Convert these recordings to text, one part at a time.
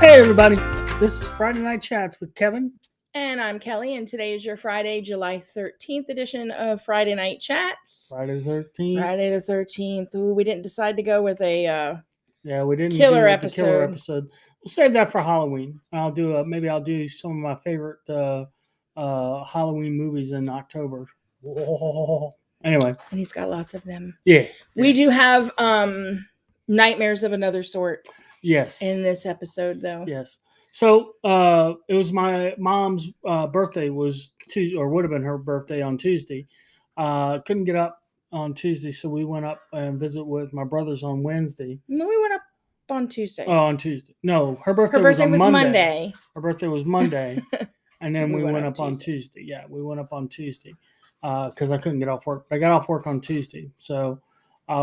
Hey everybody, this is Friday Night Chats with Kevin. And I'm Kelly, and today is your Friday, July 13th edition of Friday Night Chats. Friday the 13th. Friday the 13th. Ooh, we didn't decide to go with a we didn't killer do episode. The killer episode. We'll save that for Halloween. I'll do some of my favorite Halloween movies in October. Anyway, and he's got lots of them. Yeah, we do have nightmares of another sort. Yes, in this episode, though. Yes. So it was my mom's birthday was Tuesday, or would have been her birthday on Tuesday. Couldn't get up on Tuesday, so we went up and visit with my brothers on Wednesday. No, we went up on Tuesday. Oh, on Tuesday. No, her birthday was on Monday. Her birthday was Monday, and then we went up on Tuesday. Yeah, we went up on Tuesday because I couldn't get off work. I got off work on Tuesday, so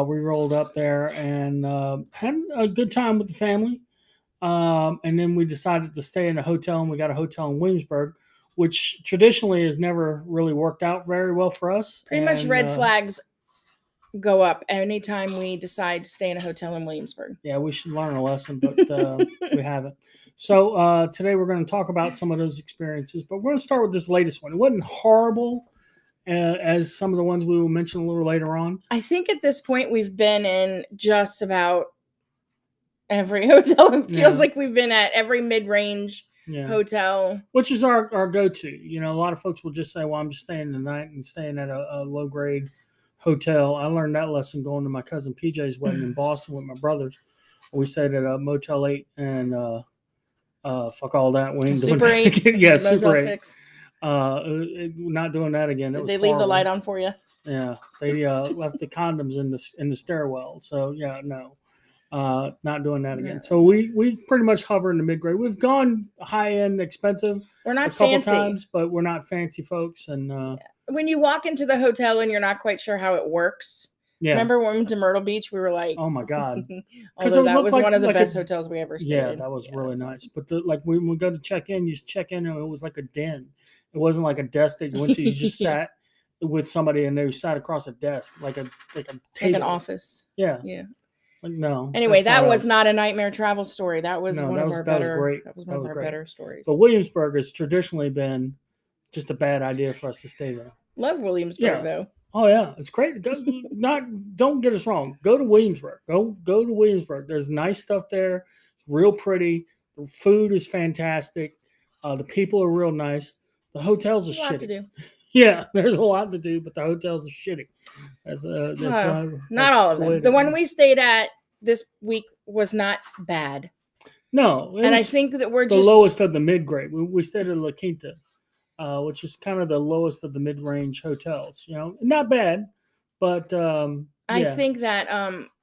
we rolled up there and had a good time with the family. And then we decided to stay in a hotel, and we got a hotel in Williamsburg, which traditionally has never really worked out very well for us. Pretty much red flags go up anytime we decide to stay in a hotel in Williamsburg. Yeah, we should learn a lesson, but we haven't. So today we're going to talk about some of those experiences, but we're going to start with this latest one. It wasn't horrible as some of the ones we will mention a little later on. I think at this point we've been in just about every hotel. It feels like we've been at every mid-range hotel, which is our go-to. You know, a lot of folks will just say, well, I'm just staying the night and staying at a low-grade hotel. I learned that lesson going to my cousin PJ's wedding in Boston with my brothers. We stayed at a Motel 8 and fuck all that. We ain't Super 8. Yeah, Motel Super 8. 6. Not doing that again. Did they leave the light on for you? Yeah, they left the condoms in the stairwell. So yeah, no. Not doing that again. So we pretty much hover in the mid-grade. We've gone high-end, expensive. We're not a couple fancy times, but we're not fancy folks. And when you walk into the hotel and you're not quite sure how it works. Yeah. Remember when we went to Myrtle Beach? We were like, "Oh my god!" Although that was one of the best hotels we ever stayed in. Yeah, that was really nice. Awesome. But when we go to check in, you check in, and it was like a den. It wasn't like a desk that you went to. You just sat with somebody, and they sat across a desk, like a table. Like an office. Yeah. Yeah. No. Anyway, that was not a nightmare travel story. That was one of our better. That was one of our better stories. But Williamsburg has traditionally been just a bad idea for us to stay there. Love Williamsburg though. Oh yeah, it's great. Don't get us wrong. Go to Williamsburg. Go to Williamsburg. There's nice stuff there. It's real pretty. The food is fantastic. The people are real nice. The hotels are shitty. A lot to do. Yeah, there's a lot to do, but the hotels are shitty. Not all of them. The one we stayed at this week was not bad. No, and I think that we're the lowest of the mid-grade. We stayed at La Quinta, which is kind of the lowest of the mid-range hotels. You know, not bad, but I think that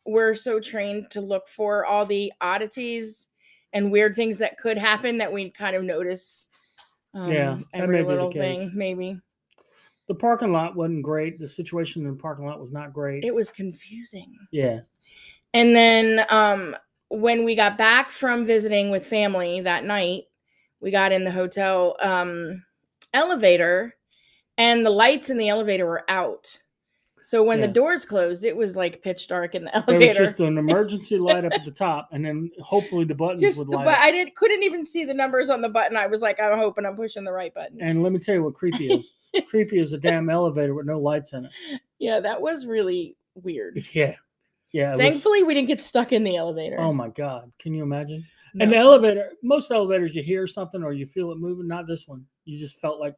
we're so trained to look for all the oddities and weird things that could happen that we kind of notice. Every little thing, maybe. The parking lot wasn't great. The situation in the parking lot was not great. It was confusing. Yeah. And then when we got back from visiting with family that night, we got in the hotel elevator, and the lights in the elevator were out. So when the doors closed, it was like pitch dark in the elevator. There was just an emergency light up at the top, and then hopefully the buttons would light up. I couldn't even see the numbers on the button. I was like, I'm hoping I'm pushing the right button. And let me tell you what creepy is. Creepy is a damn elevator with no lights in it. Yeah, that was really weird. Yeah. Yeah. Thankfully, we didn't get stuck in the elevator. Oh my God. Can you imagine? No. And the elevator, most elevators, you hear something or you feel it moving. Not this one. You just felt like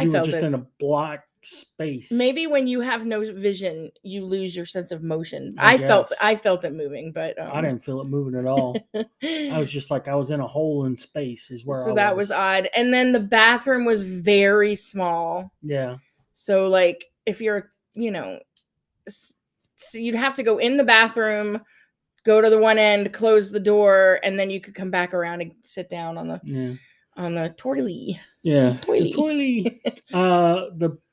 you were just in a black space. Maybe when you have no vision, you lose your sense of motion. I felt it moving, but I didn't feel it moving at all. I was just like I was in a hole in space. Is where. So that was odd. And then the bathroom was very small. Yeah. So like if you're, so you'd have to go in the bathroom, go to the one end, close the door, and then you could come back around and sit down on the toilet. Yeah, the toilet.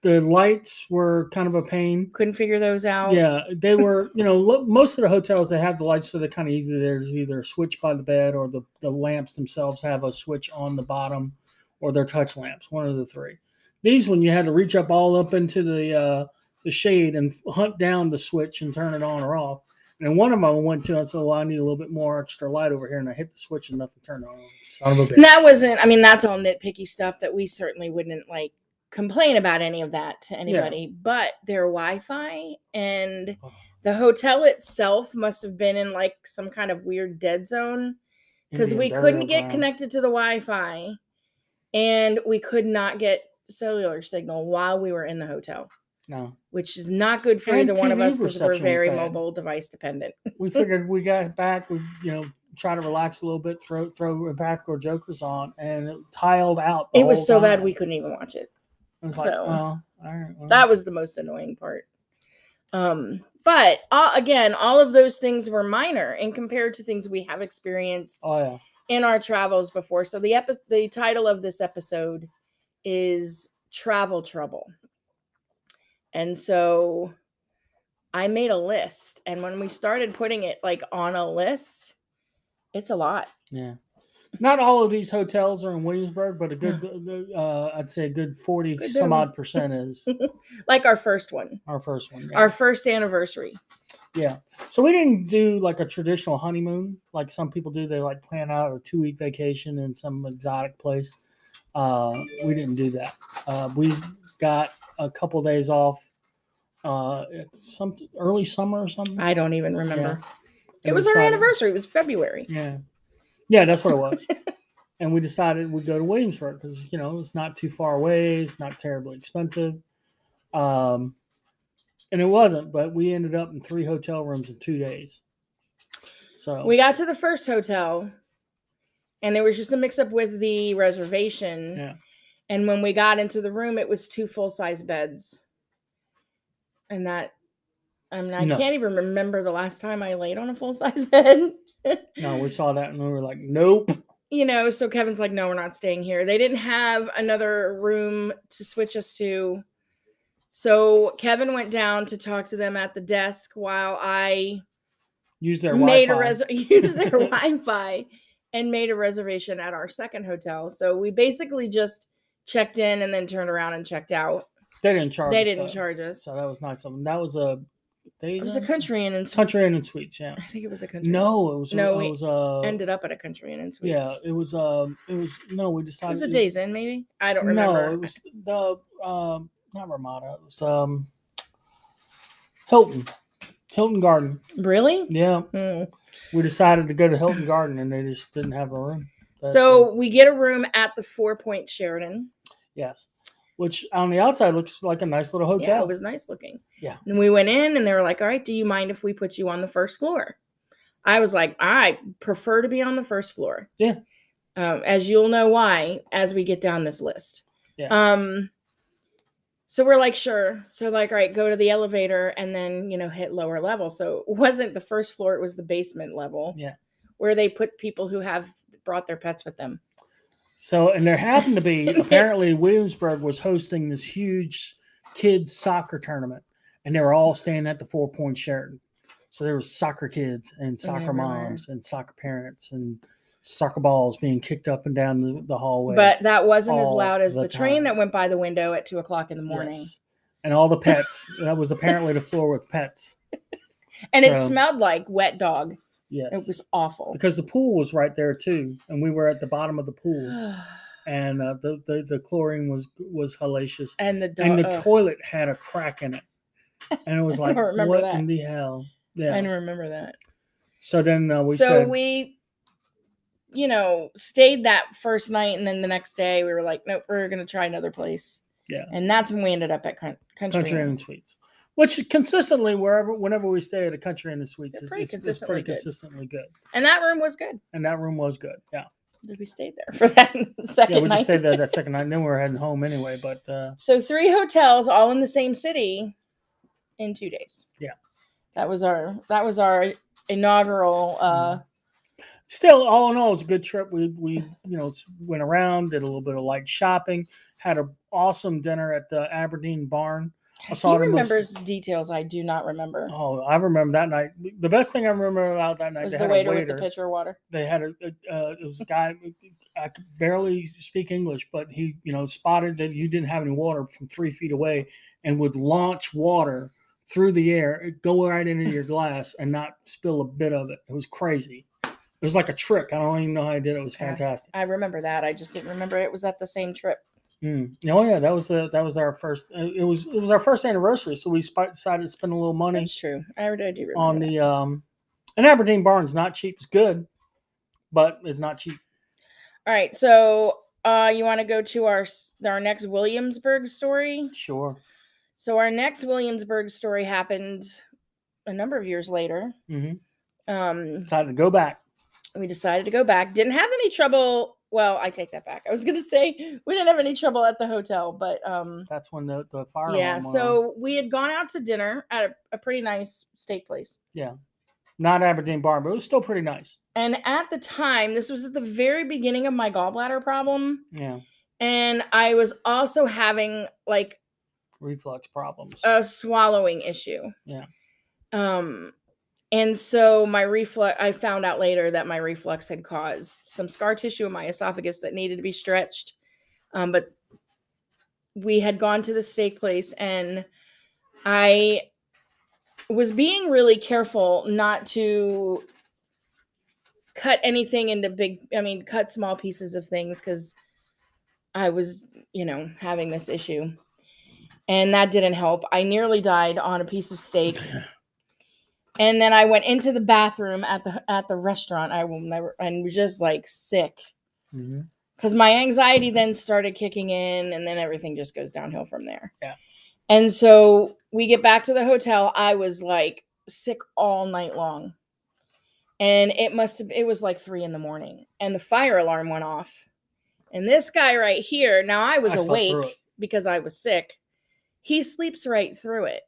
The lights were kind of a pain. Couldn't figure those out. Yeah, they were. Most of the hotels they have the lights, so they're kind of easy. There's either a switch by the bed, or the lamps themselves have a switch on the bottom, or they're touch lamps. One of the three. These one you had to reach up all up into the shade and hunt down the switch and turn it on or off. And one of them I went to, I said, well, I need a little bit more extra light over here. And I hit the switch and nothing turned on. Son of a bitch. That wasn't, I mean, that's all nitpicky stuff that we certainly wouldn't like complain about any of that to anybody. Yeah. But their Wi-Fi and the hotel itself must have been in like some kind of weird dead zone because we couldn't get connected to the Wi-Fi and we could not get cellular signal while we were in the hotel. No. Which is not good for either one of us because we're very mobile device dependent. We figured we got back, we try to relax a little bit, throw Impractical Jokers on, and it tiled out. It was so bad we couldn't even watch it. It was like, all right, that was the most annoying part. But again, all of those things were minor and compared to things we have experienced in our travels before. So the title of this episode is Travel Trouble. And so I made a list, and when we started putting it like on a list, it's a lot. Yeah. Not all of these hotels are in Williamsburg, but a good, I'd say a good 40 some odd percent is. Like our first one. Our first one. Yeah. Our first anniversary. Yeah. So we didn't do like a traditional honeymoon like some people do. They like plan out a 2-week vacation in some exotic place. We didn't do that. We got a couple days off. It's some early summer or something. I don't even remember. Yeah. It was our anniversary. It was February. Yeah, that's what it was. And we decided we'd go to Williamsburg because it's not too far away. It's not terribly expensive, and it wasn't. But we ended up in 3 hotel rooms in 2 days. So we got to the first hotel, and there was just a mix-up with the reservation. Yeah. And when we got into the room, it was 2 full-size beds. And that, I can't even remember the last time I laid on a full-size bed. No, we saw that and we were like, nope. So Kevin's like, no, we're not staying here. They didn't have another room to switch us to. So Kevin went down to talk to them at the desk while I used their Wi-Fi and made a reservation at our second hotel. So we basically just checked in and then turned around and checked out. They didn't charge us. So that was nice of them. That was a Country Inn and Suites. Country Inn and Suites, yeah. I think it was a Country Inn. No, it was ended up at a Country Inn and Suites. Yeah, we decided. It was a Days Inn, maybe? I don't remember. No, it was not Ramada. It was Hilton Garden. Really? Yeah. We decided to go to Hilton Garden and they just didn't have a room. So we get a room at the 4 Point Sheraton. Yes. Which on the outside looks like a nice little hotel. Yeah, it was nice looking. Yeah. And we went in and they were like, all right, do you mind if we put you on the first floor? I was like, I prefer to be on the first floor. Yeah. As you'll know why as we get down this list. Yeah. So we're like, sure. So like, all right, go to the elevator and then, hit lower level. So it wasn't the first floor. It was the basement level. Yeah. Where they put people who have brought their pets with them. So, and there happened to be, apparently Williamsburg was hosting this huge kids soccer tournament and they were all staying at the 4 Point Sheraton. So there was soccer kids and soccer moms and soccer parents and soccer balls being kicked up and down the hallway. But that wasn't as loud as the train that went by the window at 2:00 in the morning. Yes. And all the pets. That was apparently the floor with pets. And it smelled like wet dog. Yes. It was awful. Because the pool was right there too. And we were at the bottom of the pool. And the chlorine was hellacious. And the toilet had a crack in it. And it was like, what in the hell? Yeah. I don't remember that. So then we stayed that first night. And then the next day we were like, nope, we're going to try another place. Yeah. And that's when we ended up at Country Inn and Suites. Which consistently, whenever we stay at a Country Inn and Suites, it's pretty consistently good. And that room was good. Yeah. Did we stay there for that second night? Yeah, we just stayed there that second night. And then we were heading home anyway. But so 3 hotels, all in the same city, in 2 days. Yeah. That was our inaugural. Still, all in all, it's a good trip. We went around, did a little bit of light shopping, had an awesome dinner at the Aberdeen Barn. He remembers details I do not remember. Oh, I remember that night. The best thing I remember about that night was the waiter with the pitcher of water. They had it was a guy. I could barely speak English, but he spotted that you didn't have any water from 3 feet away and would launch water through the air, go right into your glass, and not spill a bit of it. It was crazy. It was like a trick. I don't even know how I did it. It was fantastic. I remember that. I just didn't remember it was at the same trip. Oh yeah, that was our first. It was our first anniversary, so we decided to spend a little money. That's true. I do remember on the and Aberdeen Barn's not cheap. It's good, but it's not cheap. All right, so you want to go to our next Williamsburg story? Sure. So our next Williamsburg story happened a number of years later. Decided to go back. We decided to go back. Didn't have any trouble. Well, I take that back. I was going to say we didn't have any trouble at the hotel, but that's when the fire alarm went so on. We had gone out to dinner at a pretty nice steak place. Yeah. Not Aberdeen Barn, but it was still pretty nice. And at the time, this was at the very beginning of my gallbladder problem. Yeah. And I was also having like reflux problems. A swallowing issue. Yeah. And so my reflux, I found out later that my reflux had caused some scar tissue in my esophagus that needed to be stretched. But we had gone to the steak place and I was being really careful not to cut anything into cut small pieces of things because I was, having this issue. And that didn't help. I nearly died on a piece of steak. And then I went into the bathroom at the restaurant. I will never, and was just like sick. Because my anxiety then started kicking in, and then everything just goes downhill from there. Yeah. And so we get back to the hotel. I was like sick all night long. And it was like 3 a.m. and the fire alarm went off. And this guy right here, now I was awake because I was sick. He sleeps right through it.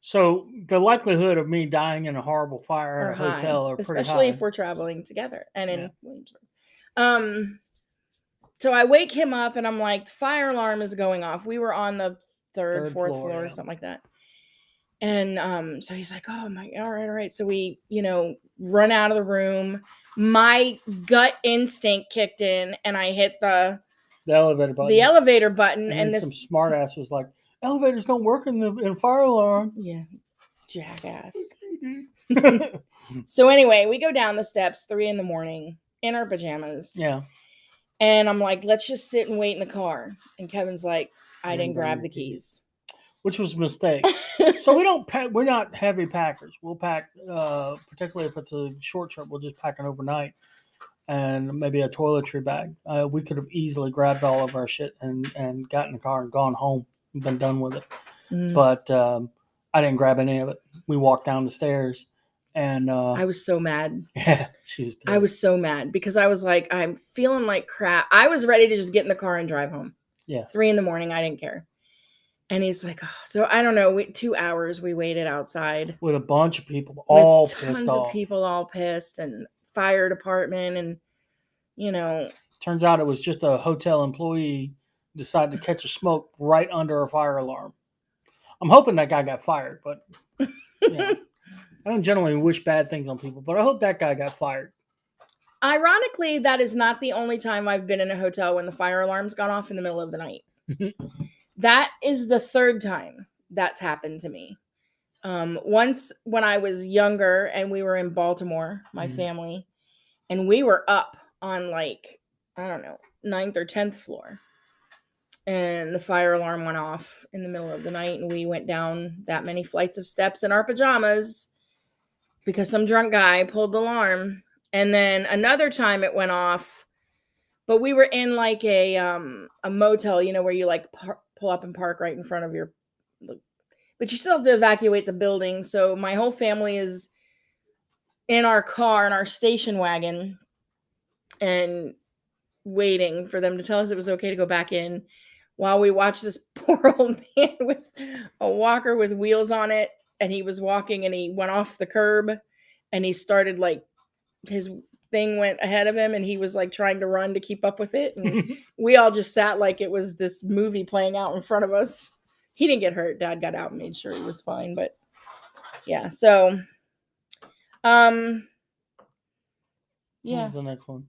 So the likelihood of me dying in a horrible fire at a hotel are pretty high. Especially if we're traveling together and in Williamsburg. So I wake him up and I'm like, the fire alarm is going off. We were on the third, fourth floor, something like that. And so he's like, oh my, all right. So we, run out of the room. My gut instinct kicked in and I hit the elevator button. And this some smart ass was like, elevators don't work in fire alarm. Yeah, jackass. So anyway, we go down the steps 3 a.m. in our pajamas. Yeah. And I'm like, let's just sit and wait in the car. And Kevin's like, I didn't grab the keys. Which was a mistake. So we're not heavy packers. We'll pack, particularly if it's a short trip, we'll just pack it overnight. And maybe a toiletry bag. We could have easily grabbed all of our shit and got in the car and gone home. Been done with it. But I didn't grab any of it. We walked down the stairs and I was so mad. Yeah, she was pissed. I was so mad because I was like, I'm feeling like crap. I was ready to just get in the car and drive home. Yeah. 3 a.m. I didn't care. And he's like, oh. So I don't know. 2 hours we waited outside with a bunch of people all with pissed tons off. Of people all pissed and fire department and Turns out it was just a hotel employee decided to catch a smoke right under a fire alarm. I'm hoping that guy got fired, but I don't generally wish bad things on people, but I hope that guy got fired. Ironically, that is not the only time I've been in a hotel when the fire alarm's gone off in the middle of the night. That is the 3rd time that's happened to me. Once when I was younger and we were in Baltimore, my family, and we were up on 9th or 10th floor. And the fire alarm went off in the middle of the night and we went down that many flights of steps in our pajamas because some drunk guy pulled the alarm. And then another time it went off, but we were in a motel, where you pull up and park right in front of but you still have to evacuate the building. So my whole family is in our car, in our station wagon, and waiting for them to tell us it was okay to go back in while we watched this poor old man with a walker with wheels on it. And he was walking and he went off the curb and he started his thing went ahead of him and he was trying to run to keep up with it. And we all just sat like it was this movie playing out in front of us. He didn't get hurt. Dad got out and made sure he was fine. But yeah, so, yeah. What was the next one?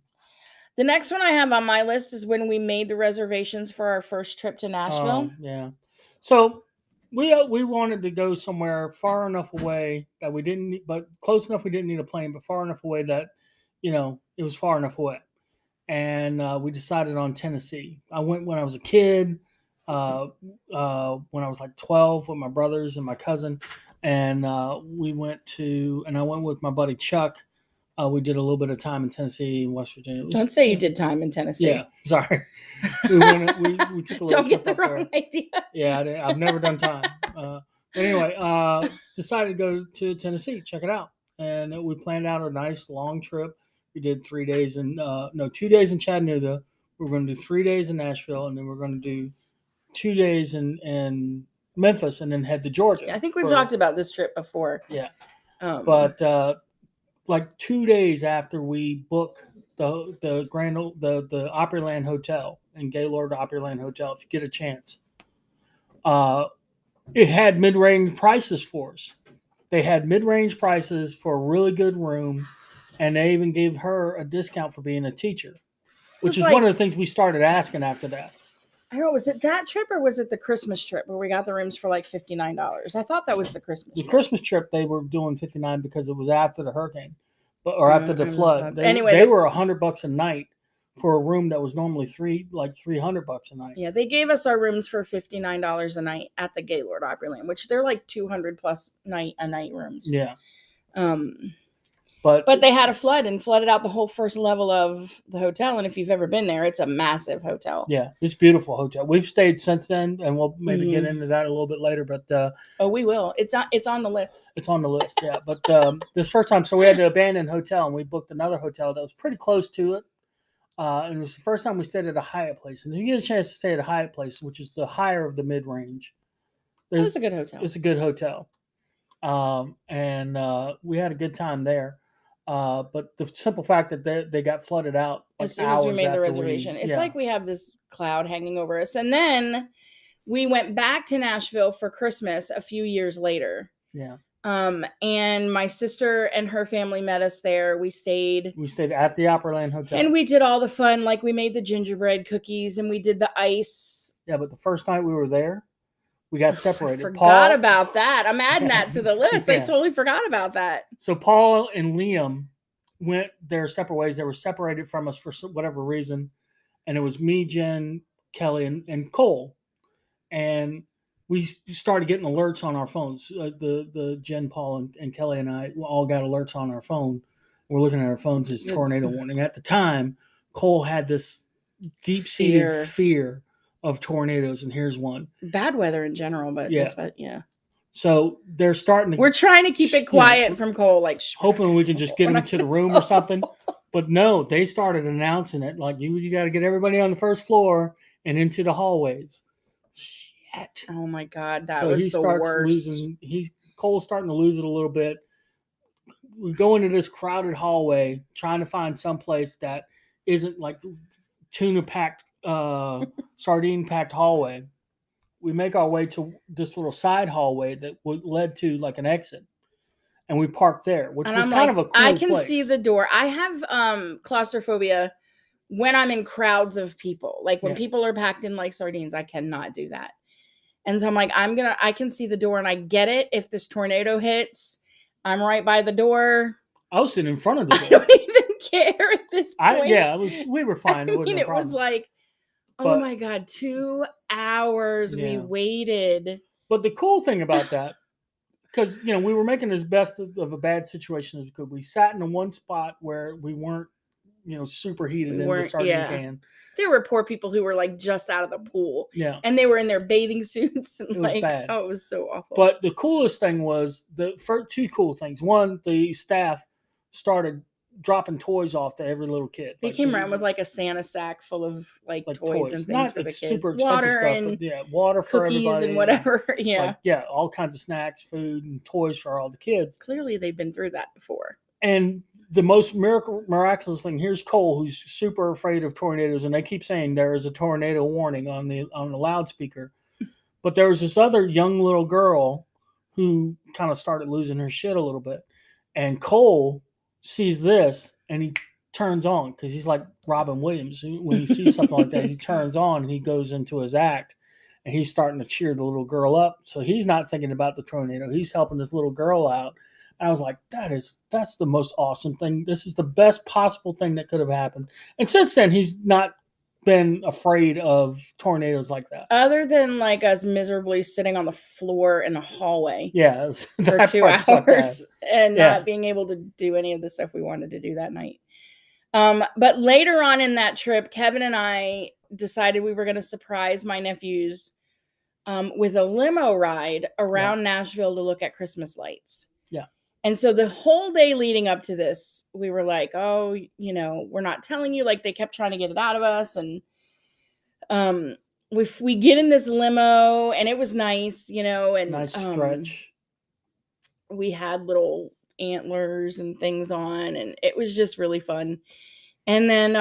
The next one I have on my list is when we made the reservations for our first trip to Nashville. Yeah. So we wanted to go somewhere far enough away that we didn't need, but close enough we didn't need a plane, but far enough away that, it was far enough away. And we decided on Tennessee. I went when I was a kid, when I was like 12 with my brothers and my cousin. And we went and I went with my buddy Chuck. We did a little bit of time in Tennessee and West Virginia. Don't say you did time in Tennessee. Yeah, sorry. We took a little Don't get trip the up wrong there. idea. Yeah, I've never done time. But anyway, decided to go to Tennessee, check it out. And we planned out a nice long trip. We did 3 days 2 days in Chattanooga. We were going to do 3 days in Nashville, and then we're going to do 2 days in Memphis, and then head to Georgia. Yeah, I think we've talked about this trip before. Yeah. But like 2 days after we booked the Opryland Hotel in Gaylord Opryland Hotel, if you get a chance, it had mid-range prices for us. They had mid-range prices for a really good room, and they even gave her a discount for being a teacher, which is one of the things we started asking after that. I don't know, was it that trip or was it the Christmas trip where we got the rooms for like $59? I thought that was the Christmas trip. The Christmas trip, they were doing $59 because it was after the hurricane, or after the flood. Anyway, they were $100 a night for a room that was normally $300 a night. Yeah, they gave us our rooms for $59 a night at the Gaylord Opryland, which they're like 200 plus a night rooms. Yeah. But they had a flood and flooded out the whole first level of the hotel. And if you've ever been there, it's a massive hotel. Yeah, it's a beautiful hotel. We've stayed since then, and we'll maybe get into that a little bit later. But we will. It's on the list. It's on the list, yeah. But this first time, so we had to abandon hotel, and we booked another hotel that was pretty close to it. And it was the first time we stayed at a Hyatt place. And if you get a chance to stay at a Hyatt place, which is the higher of the mid-range, it was a good hotel. It's a good hotel. And we had a good time there. But the simple fact that they got flooded out as soon as we made the reservation, it's like we have this cloud hanging over us. And then we went back to Nashville for Christmas a few years later. Yeah. And my sister and her family met us there. We stayed at the Opryland Hotel, and we did all the fun. Like we made the gingerbread cookies and we did the ice. Yeah, but the first night we were there, we got separated. I forgot about that. I'm adding that to the list. I totally forgot about that. So Paul and Liam went their separate ways. They were separated from us for whatever reason. And it was me, Jen, Kelly, and Cole. And we started getting alerts on our phones. The Jen, Paul, and Kelly and I all got alerts on our phone. We're looking at our phones as tornado warning. At the time, Cole had this deep-seated fear of tornadoes, and here's one. Bad weather in general, but yeah. So they're starting to... We're trying to keep it quiet from Cole, like... Hoping we can just get him into the room or something. But no, they started announcing it, like, you got to get everybody on the first floor and into the hallways. Shit. Oh my God, that was the worst. Cole's starting to lose it a little bit. We go into this crowded hallway, trying to find some place that isn't like tuna-packed, sardine-packed hallway. We make our way to this little side hallway that led to like an exit, and we parked there, which was kind of a cool place. I can see the door. I have claustrophobia when I'm in crowds of people. Like when people are packed in like sardines, I cannot do that. And so I'm like, I can see the door, and I get it. If this tornado hits, I'm right by the door. I was sitting in front of the door. I don't even care at this point. We were fine. It was like, oh my God, 2 hours we waited. But the cool thing about that, because, we were making as best of a bad situation as we could. We sat in one spot where we weren't, super heated in the sardine can. There were poor people who were like just out of the pool. Yeah. And they were in their bathing suits. And it was bad. Oh, it was so awful. But the coolest thing was the first two cool things. One, the staff started dropping toys off to every little kid. They came around with like a Santa sack full of like toys and things not for the kids. Super expensive stuff, but water for cookies everybody, and whatever. All kinds of snacks, food, and toys for all the kids. Clearly, they've been through that before. And the most miraculous thing, here's Cole, who's super afraid of tornadoes, and they keep saying there is a tornado warning on the loudspeaker. But there was this other young little girl who kind of started losing her shit a little bit. And Cole sees this, and he turns on, because he's like Robin Williams. When he sees something like that, he turns on, and he goes into his act. and he's starting to cheer the little girl up. So he's not thinking about the tornado. He's helping this little girl out. And I was like, that's the most awesome thing. This is the best possible thing that could have happened. And since then, he's not been afraid of tornadoes like that. Other than like us miserably sitting on the floor in the hallway. Yeah. For 2 hours and not being able to do any of the stuff we wanted to do that night. But later on in that trip, Kevin and I decided we were going to surprise my nephews with a limo ride around Nashville to look at Christmas lights. Yeah. And so the whole day leading up to this, we were like, oh, you know, we're not telling you. Like, they kept trying to get it out of us. And we get in this limo, and it was nice, you know. And nice stretch. We had little antlers and things on, and it was just really fun. And then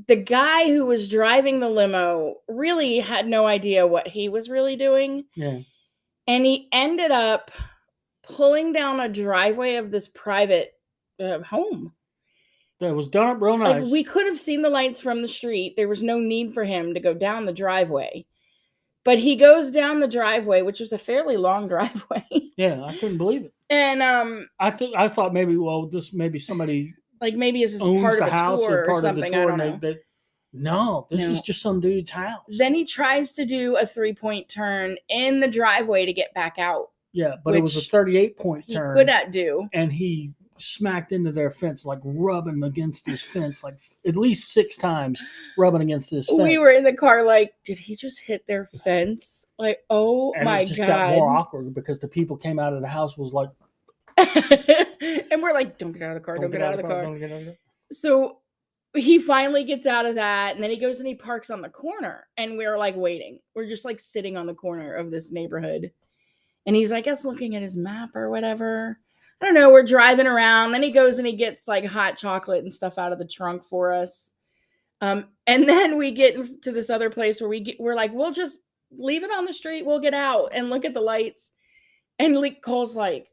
the guy who was driving the limo really had no idea what he was really doing. Yeah. And he ended up pulling down a driveway of this private home. That was done up real nice. Like, we could have seen the lights from the street. There was no need for him to go down the driveway. But he goes down the driveway, which was a fairly long driveway. Yeah, I couldn't believe it. And I thought maybe, well, this maybe somebody like maybe this is part of the house tour or something. I don't know. No, this is just some dude's house. Then he tries to do a 3-point turn in the driveway to get back out. Yeah, but it was a 38-point turn. He could not do. And he smacked into their fence, like rubbing against this fence, like at least 6 times rubbing against this fence. We were in the car like, did he just hit their fence? Like, oh and my it just God. got more awkward because the people came out of the house was like. And we're like, don't get out of the car, don't get out of the car. So he finally gets out of that, and then he goes and he parks on the corner, and we're like waiting. We're just like sitting on the corner of this neighborhood. And he's, I guess, looking at his map or whatever. I don't know. We're driving around. Then he goes and he gets like hot chocolate and stuff out of the trunk for us. And then we get to this other place where we're like, we'll just leave it on the street. We'll get out and look at the lights. And Cole's like,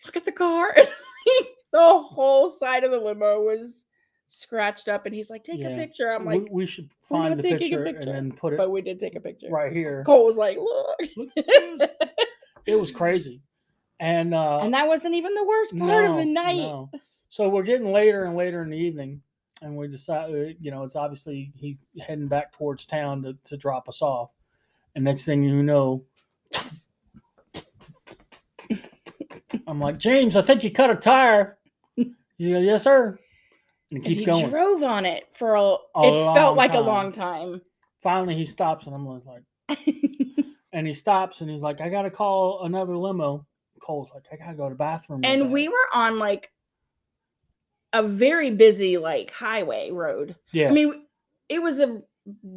look at the car. The whole side of the limo was scratched up. And he's like, take a picture. I'm like, we should find the picture and then put it. But we did take a picture. Right here. Cole was like, look. It was crazy. And that wasn't even the worst part of the night. No. So we're getting later and later in the evening, and we decided, you know, it's obviously he heading back towards town to drop us off. And next thing you know, I'm like, James, I think you cut a tire. He goes, yes, sir. And he keeps going. He drove on it for it felt like a long time. Finally, he stops, and I'm like, and he stops, and he's like, I got to call another limo. Cole's like, I got to go to the bathroom. And we were on like a very busy like highway road. Yeah. I mean, it was a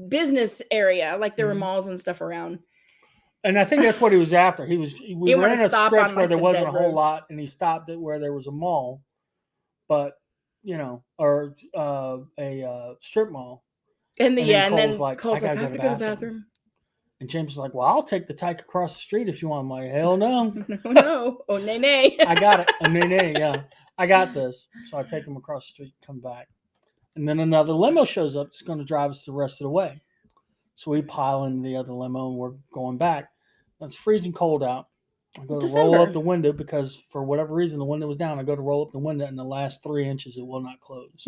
business area. Like there were malls and stuff around. And I think that's what he was after. We were in a stretch where there wasn't a whole lot, and he stopped it where there was a mall, but you know, or a strip mall. And then Cole's like, I have to go to the bathroom. And James is like, well, I'll take the tyke across the street if you want. I'm like, hell no. No. Oh, nay. I got it. Oh, nay, yeah. I got this. So I take him across the street, come back. And then another limo shows up. It's going to drive us the rest of the way. So we pile in the other limo, and we're going back. It's freezing cold out. I go to roll up the window because for whatever reason, the window was down. I go to roll up the window, and the last 3 inches, it will not close.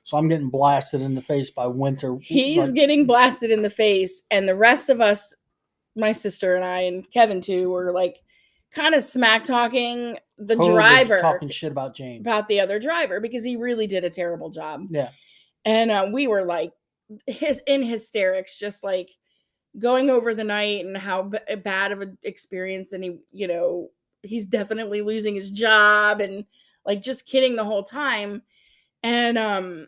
So I'm getting blasted in the face by winter. He's getting blasted in the face. And the rest of us, my sister and I and Kevin too, were like kind of smack talking the driver. Talking shit about James. About the other driver because he really did a terrible job. Yeah. And we were like in hysterics, just like going over the night and how bad of an experience. And he, you know, he's definitely losing his job and like just kidding the whole time. And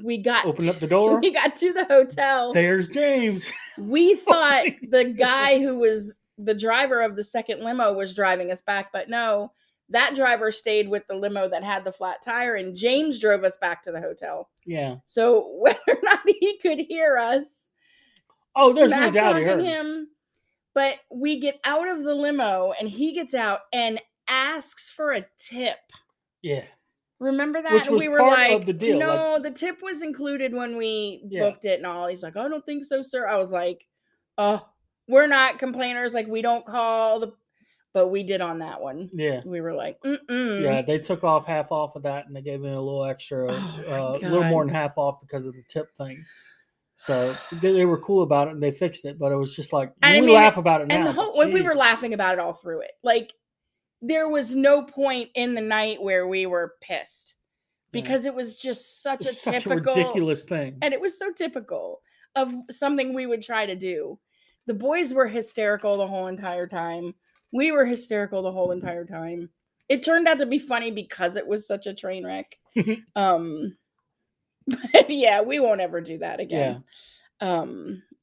we opened up the door. We got to the hotel. There's James. We thought the guy who was the driver of the second limo was driving us back, but no, that driver stayed with the limo that had the flat tire, and James drove us back to the hotel. Yeah. So whether or not he could hear us, there's no doubt he heard him. But we get out of the limo, and he gets out and asks for a tip. Yeah. Remember that? Which was we were part like, of the deal. No, the tip was included when we booked it and all. He's like, I don't think so, sir. I was like, oh, we're not complainers. Like, we don't call but we did on that one. Yeah. We were like, Yeah, they took off half off of that, and they gave me a little extra, a little more than half off because of the tip thing. So they were cool about it, and they fixed it. But it was just like, we laugh about it now. And we were laughing about it all through it. Like, there was no point in the night where we were pissed because it was just such a ridiculous thing. And it was so typical of something we would try to do. The boys were hysterical the whole entire time. We were hysterical the whole entire time. It turned out to be funny because it was such a train wreck. But yeah, we won't ever do that again. Yeah.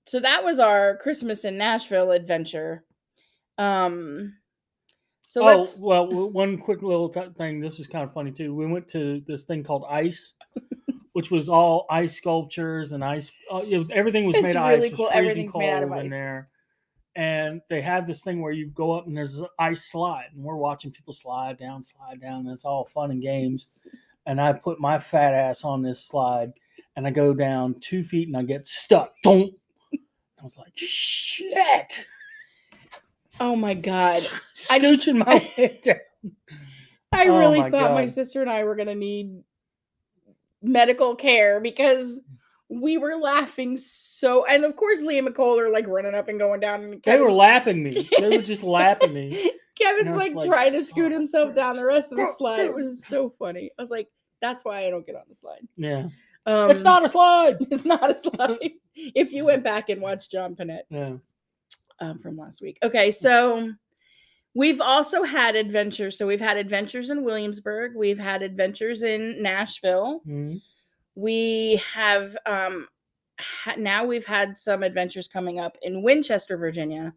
So that was our Christmas in Nashville adventure. One quick little thing. This is kind of funny too. We went to this thing called Ice, which was all ice sculptures and ice. Everything was made of ice. Cool. Everything's made out of ice in there. And they have this thing where you go up and there's an ice slide, and we're watching people slide down, and it's all fun and games. And I put my fat ass on this slide, and I go down 2 feet, and I get stuck. Don't. I was like, shit. Oh my God. Scooching my head down. I really thought my sister and I were going to need medical care because we were laughing so, and of course Liam and Cole are like running up and going down. And they were lapping me. They were just lapping me. Kevin's like trying to scoot himself down the rest of the slide. It was so funny. I was like, that's why I don't get on the slide. Yeah. It's not a slide. It's not a slide. If you went back and watched John Panette from last week. Okay, so we've also had adventures. So we've had adventures in Williamsburg. We've had adventures in Nashville. Mm-hmm. We have now we've had some adventures coming up in Winchester, Virginia,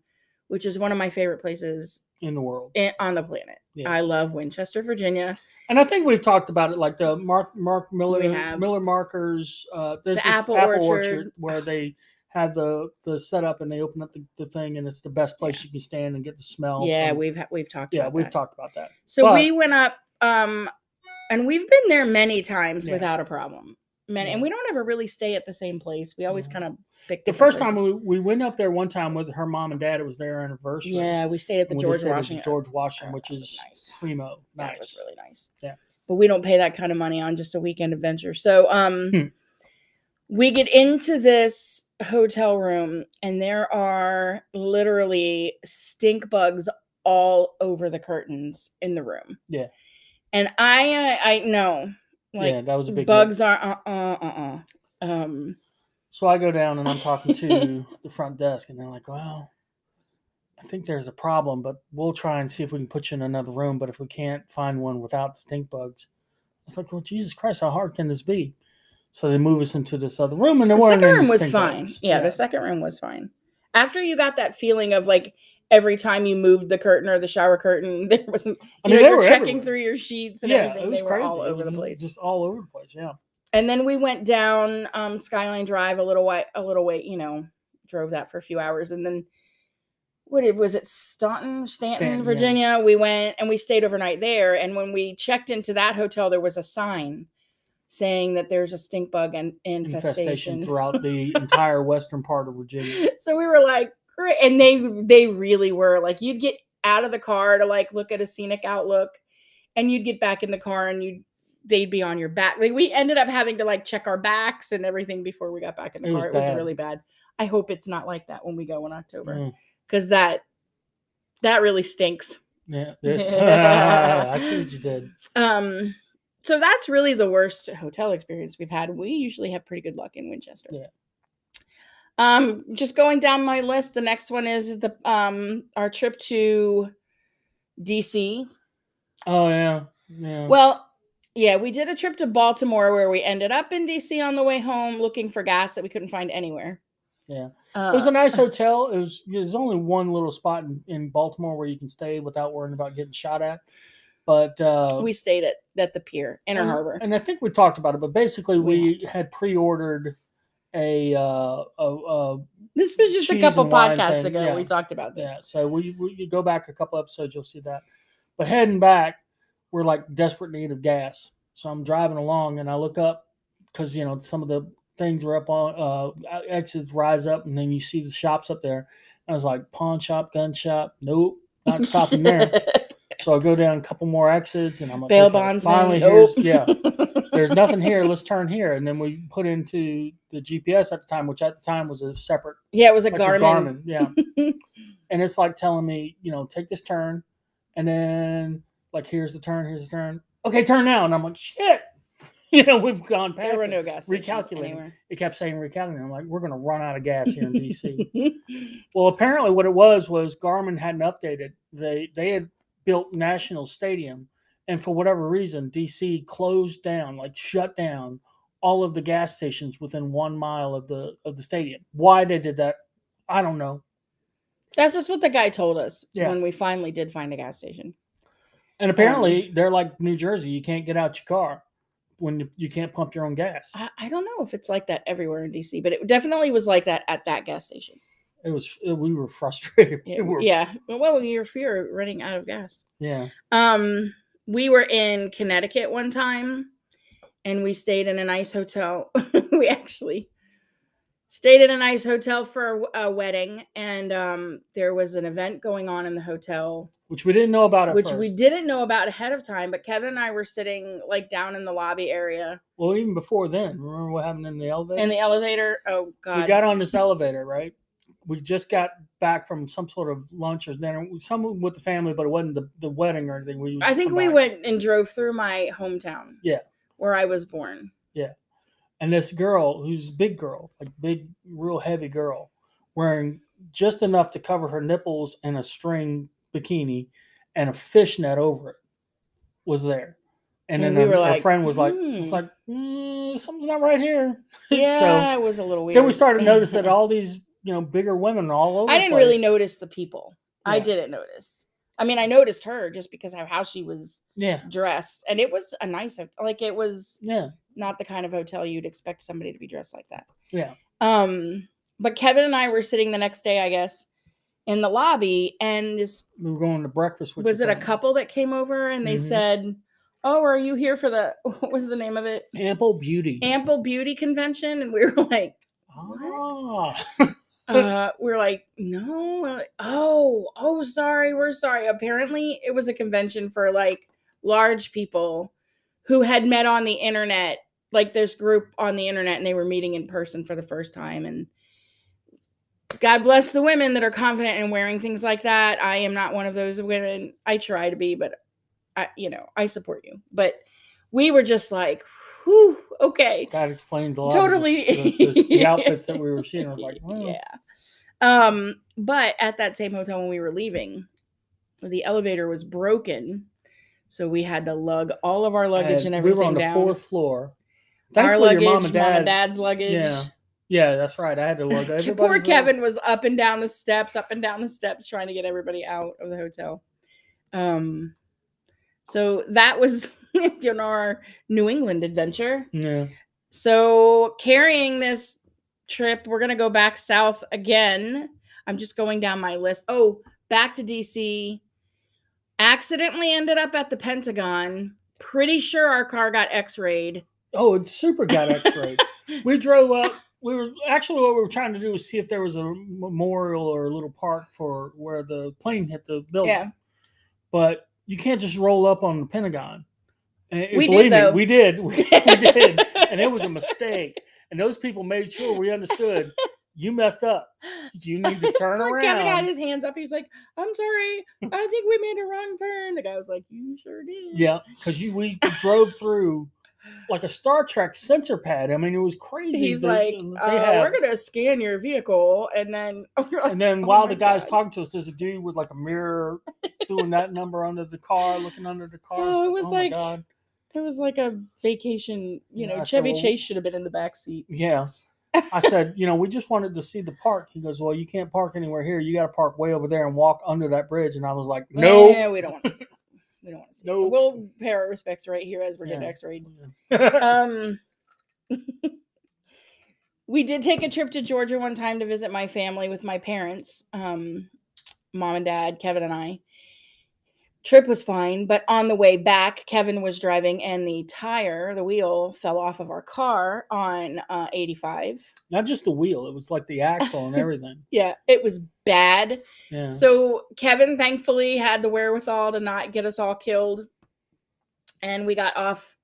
which is one of my favorite places in the world, on the planet. Yeah. I love Winchester, Virginia. And I think we've talked about it, like the Mark Miller markers. There's the Apple Orchard where they have the setup and they open up the thing, and it's the best place you can stand and get the smell. Yeah, we've talked. Yeah, we've talked about that. So we went up, and we've been there many times without a problem. And we don't ever really stay at the same place. We always kind of pick. The first time we went up there one time with her mom and dad, it was their anniversary. Yeah, we stayed at the George Washington, which is nice. Primo. Nice. That was really nice. Yeah. But we don't pay that kind of money on just a weekend adventure. So we get into this hotel room, and there are literally stink bugs all over the curtains in the room. Yeah. And I know. Like, that was a big bugs are So I go down and I'm talking to the front desk, and they're like, well, I think there's a problem, but we'll try and see if we can put you in another room. But if we can't find one without the stink bugs, it's like, well, Jesus Christ, how hard can this be? So they move us into this other room, and the second room was fine. Yeah, the second room was fine. After you got that feeling of like every time you moved the curtain or the shower curtain, there wasn't. They were checking through your sheets and everything. They were all over the place. Just all over the place. Yeah. And then we went down Skyline Drive a little way. Drove that for a few hours, and then was it Stanton, Virginia? Yeah. We went and we stayed overnight there. And when we checked into that hotel, there was a sign saying that there's a stink bug and infestation throughout the entire western part of Virginia. So we were like, great. And they really were like, you'd get out of the car to like look at a scenic outlook, and you'd get back in the car and they'd be on your back. Like, we ended up having to like check our backs and everything before we got back in the car. It was really bad. I hope it's not like that when we go in October, because that really stinks. Yeah. I see what you did. So that's really the worst hotel experience we've had. We usually have pretty good luck in Winchester. Yeah. Just going down my list, the next one is our trip to DC. Oh yeah. Yeah. Well, yeah, we did a trip to Baltimore where we ended up in DC on the way home looking for gas that we couldn't find anywhere. Yeah. It was a nice hotel. There's only one little spot in Baltimore where you can stay without worrying about getting shot at. But we stayed at the pier, Inner Harbor. And I think we talked about it, but basically we had pre-ordered a this was just a couple podcasts ago. Yeah. We talked about this. Yeah, so we go back a couple episodes, you'll see that. But heading back, we're like desperate need of gas. So I'm driving along and I look up because some of the things were up on exits rise up, and then you see the shops up there. I was like, pawn shop, gun shop. Nope, not stopping there. So I go down a couple more exits, and I'm like, bail okay, bondsman. finally, here's there's nothing here. Let's turn here, and then we put into the GPS at the time, which at the time was a separate. Yeah, it was a Garmin. Yeah, and it's like telling me, take this turn, and then like here's the turn. Okay, turn now, and I'm like, shit. We've gone past. There were no gas recalculating. Anywhere. It kept saying recalculating. I'm like, we're going to run out of gas here in DC. Well, apparently, what it was Garmin hadn't updated. They had built National Stadium, and for whatever reason, DC closed down, like shut down all of the gas stations within 1 mile of the stadium. Why they did that, I don't know. That's just what the guy told us when we finally did find a gas station. And apparently, they're like New Jersey. You can't get out your car when you can't pump your own gas. I don't know if it's like that everywhere in DC, but it definitely was like that at that gas station. We were frustrated. Yeah. Well, your fear of running out of gas. Yeah. We were in Connecticut one time, and we stayed in a nice hotel. We actually stayed in a nice hotel for a wedding, and there was an event going on in the hotel. Which we didn't know about we didn't know about ahead of time, but Kevin and I were sitting like down in the lobby area. Well, even before then, remember what happened in the elevator? In the elevator? Oh, God. We got on this elevator, right? We just got back from some sort of lunch or dinner, some with the family, but it wasn't the wedding or anything. I think we went and drove through my hometown. Yeah. Where I was born. Yeah. And this girl, who's a big girl, like big, real heavy girl, wearing just enough to cover her nipples and a string bikini and a fishnet over it, was there. And then we were like, friend was like, something's not right here. Yeah, so it was a little weird. Then we started to notice that all these, bigger women all over. I didn't really notice the people. Yeah. I didn't notice. I mean, I noticed her just because of how she was dressed. And it was a nice, like it was not the kind of hotel you'd expect somebody to be dressed like that. Yeah. But Kevin and I were sitting the next day, I guess, in the lobby, and we were going to breakfast. Was it a couple that came over and they said, "Oh, are you here for what was the name of it? Ample Beauty Convention?" And we were like, "Oh." We were like, "No." We're like, oh, sorry. We're sorry. Apparently, it was a convention for like large people who had met on the internet, like this group on the internet, and they were meeting in person for the first time. And God bless the women that are confident in wearing things like that. I am not one of those women. I try to be, but I support you. But we were just like, whew, okay. That explains a lot. Totally. The outfits that we were seeing. I was like, yeah. But at that same hotel when we were leaving, the elevator was broken. So we had to lug all of our luggage and everything down. We were on the 4th floor. Our luggage, mom and dad's luggage. Yeah, that's right. I had to lug everybody. Poor Kevin was up and down the steps, trying to get everybody out of the hotel. So that was our New England adventure. Yeah. So carrying this trip, we're going to go back south again. I'm just going down my list. Oh, back to DC. Accidentally ended up at the Pentagon. Pretty sure our car got x-rayed. Oh, it super got x-rayed. We drove up. What we were trying to do was see if there was a memorial or a little park for where the plane hit the building. Yeah. But you can't just roll up on the Pentagon. We did. We did. And it was a mistake. And those people made sure we understood. You messed up. You need to turn around. Kevin had his hands up. He was like, "I'm sorry. I think we made a wrong turn." The guy was like, "You sure did." Yeah, because we drove through like a Star Trek sensor pad. I mean, it was crazy. He's like, "We're gonna scan your vehicle," and then while the guy's talking to us, there's a dude with like a mirror doing that number under the car, looking under the car. Oh, it was my God. It was like a vacation. Chevy Chase should have been in the back seat. Yeah. I said, we just wanted to see the park. He goes, "Well, you can't park anywhere here. You got to park way over there and walk under that bridge." And I was like, "No, yeah, we don't want to see it. We don't want to see it. We'll pay our respects right here as we're getting x-rayed." We did take a trip to Georgia one time to visit my family with my parents, mom and dad, Kevin and I. Trip was fine, but on the way back, Kevin was driving and the wheel fell off of our car on 85. Not just the wheel, it was like the axle and everything. Yeah, it was bad. Yeah. So Kevin thankfully had the wherewithal to not get us all killed. And we got off,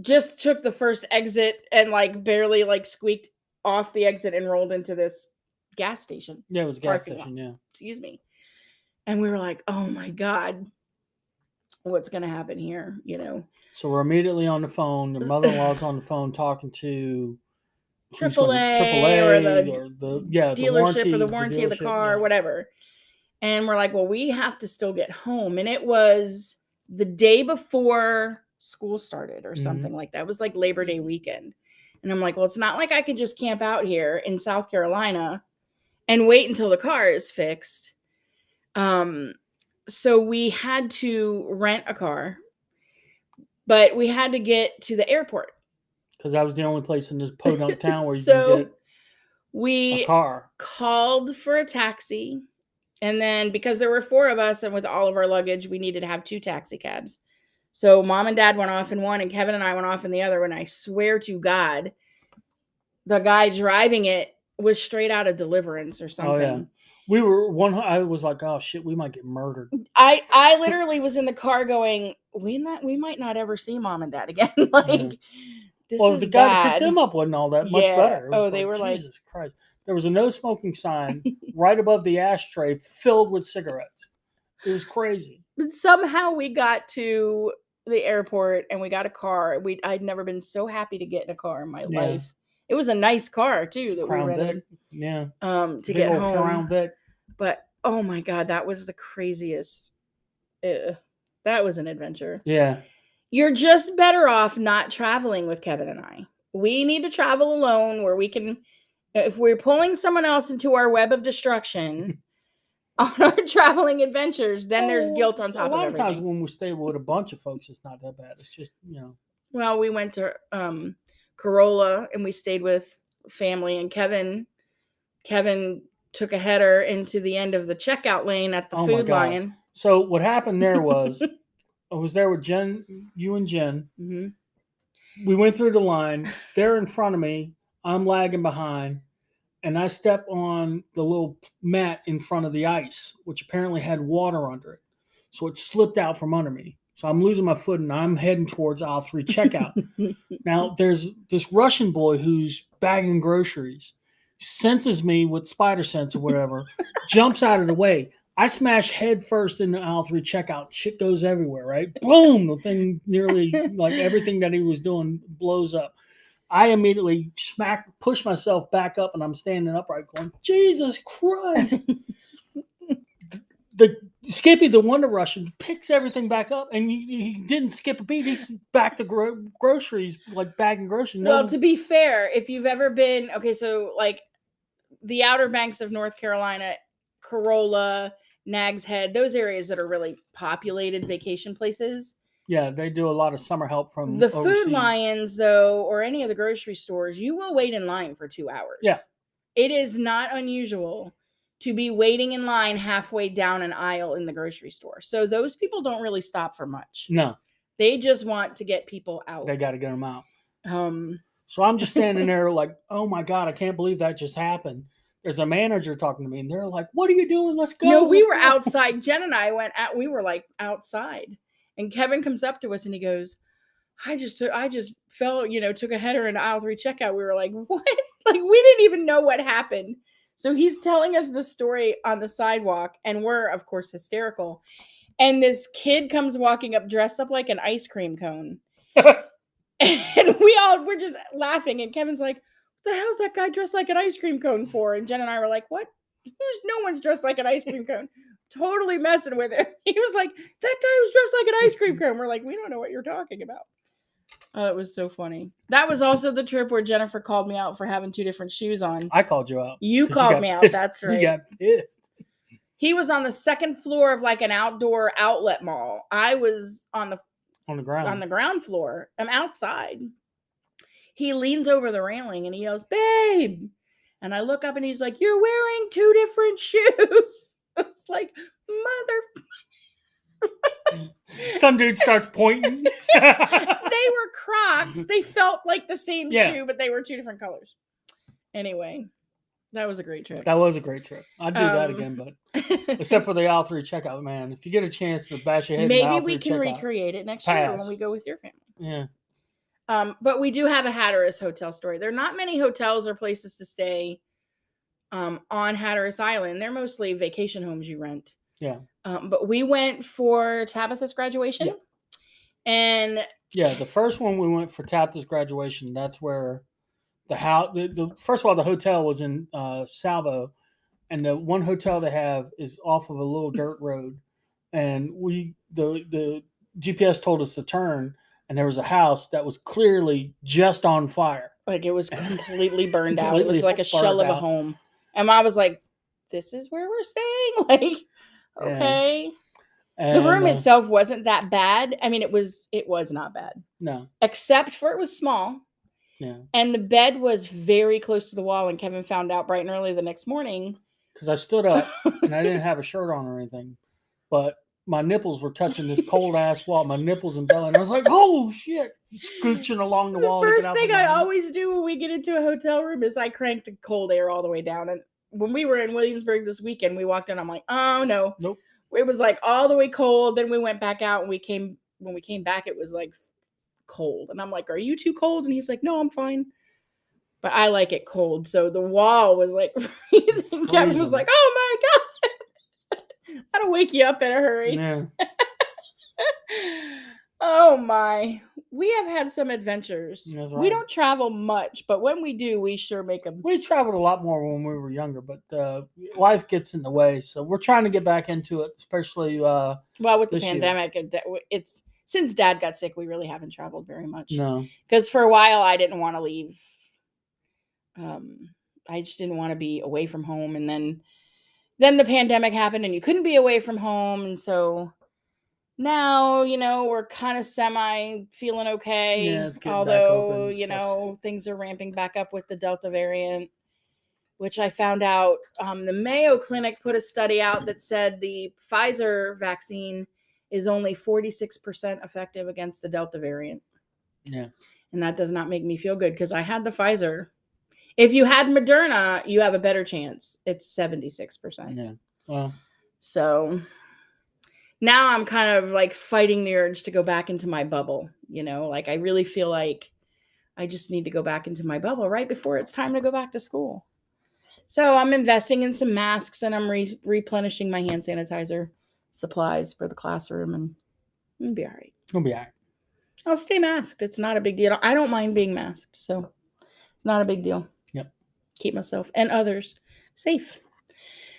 just took the first exit and like barely like squeaked off the exit and rolled into this gas station. Yeah, it was a gas station, yeah. Excuse me. And we were like, oh my God, what's going to happen here? You know? So we're immediately on the phone. The mother-in-law's on the phone talking to AAA or the dealership or the warranty of the car, or whatever. And we're like, well, we have to still get home. And it was the day before school started or something like that. It was like Labor Day weekend. And I'm like, well, it's not like I could just camp out here in South Carolina and wait until the car is fixed. So we had to rent a car, but we had to get to the airport. Because that was the only place in this podunk town where you could get a car. Called for a taxi. And then because there were 4 of us and with all of our luggage, we needed to have 2 taxi cabs. So Mom and Dad went off in one and Kevin and I went off in the other. And I swear to God, the guy driving it was straight out of Deliverance or something. Oh, yeah. I was like, oh shit, we might get murdered. I literally was in the car going, we might not ever see Mom and Dad again. This is the guy that picked them up wasn't all that much better. They were Jesus Christ. There was a no smoking sign right above the ashtray filled with cigarettes. It was crazy. But somehow we got to the airport and we got a car. I'd never been so happy to get in a car in my life. It was a nice car too that we rented. Yeah. To get home. Crown Vic. But oh my God, that was the craziest. That was an adventure. Yeah. You're just better off not traveling with Kevin and I. We need to travel alone where we can, if we're pulling someone else into our web of destruction on our traveling adventures, then there's guilt on top of everything. A lot of times when we stay with a bunch of folks, it's not that bad. It's just, Well, we went to Corolla and we stayed with family, and Kevin took a header into the end of the checkout lane at the Food Lion. So what happened there was I was there with Jen, you and Jen. Mm-hmm. We went through the line. They're in front of me. I'm lagging behind. And I step on the little mat in front of the ice, which apparently had water under it. So it slipped out from under me. So I'm losing my footing. I'm heading towards aisle 3 checkout. Now, there's this Russian boy who's bagging groceries, senses me with spider sense or whatever, jumps out of the way. I smash head first into aisle 3 checkout. Shit goes everywhere, right? Boom! The thing nearly, like everything that he was doing blows up. I immediately push myself back up, and I'm standing upright going, Jesus Christ! The Skippy, the Wonder Russian, picks everything back up, and he didn't skip a beat. He's back to groceries, like bagging groceries. Well, to be fair, if you've ever been, so like the Outer Banks of North Carolina, Corolla, Nags Head, those areas that are really populated vacation places. Yeah, they do a lot of summer help from the overseas. Food Lions, though, or any of the grocery stores, you will wait in line for 2 hours. Yeah. It is not unusual to be waiting in line halfway down an aisle in the grocery store. So those people don't really stop for much. No. They just want to get people out. They got to get them out. So I'm just standing there like, oh my God, I can't believe that just happened. There's a manager talking to me, and they're like, what are you doing? Let's go. No, we were outside. Jen and I we were like outside. And Kevin comes up to us and he goes, I just fell, took a header in aisle 3 checkout. We were like, what? Like, we didn't even know what happened. So he's telling us the story on the sidewalk, and we're, of course, hysterical. And this kid comes walking up dressed up like an ice cream cone. And we're just laughing. And Kevin's like, what the hell's that guy dressed like an ice cream cone for? And Jen and I were like, what? No one's dressed like an ice cream cone. Totally messing with it. He was like, that guy was dressed like an ice cream cone. We're like, we don't know what you're talking about. Oh, it was so funny. That was also the trip where Jennifer called me out for having 2 different shoes on. I called you out. You called me out. That's right. You got pissed. He was on the 2nd floor of like an outdoor outlet mall. I was on the ground. On the ground floor. I'm outside. He leans over the railing and he yells, babe. And I look up and he's like, you're wearing 2 different shoes. I was like, mother. Some dude starts pointing. They were Crocs. They felt like the same shoe, but they were 2 different colors. Anyway, that was a great trip. That was a great trip. I'd do that again, but except for the aisle 3 checkout, man. If you get a chance to bash your head in the aisle 3 checkout. Maybe we can recreate it next year when we go with your family. Yeah. But we do have a Hatteras hotel story. There are not many hotels or places to stay on Hatteras Island. They're mostly vacation homes you rent. Yeah. But we went for Tabitha's graduation. Yeah. And the first one we went for Tabitha's graduation. That's where the house. The first of all, the hotel was in Salvo, and the one hotel they have is off of a little dirt road. And the GPS told us to turn, and there was a house that was clearly just on fire. Like it was completely burned out. It was like a shell of a home. And I was like, "This is where we're staying." Like, okay. And the room itself wasn't that bad. I mean, it was not bad. No. Except for it was small. Yeah. And the bed was very close to the wall, and Kevin found out bright and early the next morning. Because I stood up and I didn't have a shirt on or anything. But my nipples were touching this cold ass wall, my nipples and belly. And I was like, oh shit, scooching along the wall. The first thing I always do when we get into a hotel room is I crank the cold air all the way down. And when we were in Williamsburg this weekend, we walked in, I'm like, oh no. Nope. It was like all the way cold. Then we went back out and when we came back, it was like cold. And I'm like, are you too cold? And he's like, no, I'm fine. But I like it cold. So the wall was like freezing. Kevin was like, oh my God. That'll wake you up in a hurry. Yeah. Oh my. We have had some adventures. That's right. We don't travel much, but when we do, we sure make them. We traveled a lot more when we were younger, but life gets in the way. So we're trying to get back into it, especially with the pandemic. It's since Dad got sick, we really haven't traveled very much. No. Because for a while, I didn't want to leave. I just didn't want to be away from home. And then the pandemic happened and you couldn't be away from home. And so now, we're kind of semi feeling okay. Yeah, it's getting although, back open things are ramping back up with the Delta variant, which I found out the Mayo Clinic put a study out that said the Pfizer vaccine is only 46% effective against the Delta variant. Yeah. And that does not make me feel good because I had the Pfizer. If you had Moderna, you have a better chance. It's 76%. Yeah. Well. So now I'm kind of like fighting the urge to go back into my bubble. Like I really feel like I just need to go back into my bubble right before it's time to go back to school. So I'm investing in some masks and I'm replenishing my hand sanitizer supplies for the classroom, and it'll be all right. It'll be all right. I'll stay masked. It's not a big deal. I don't mind being masked, so not a big deal. Yep. Keep myself and others safe.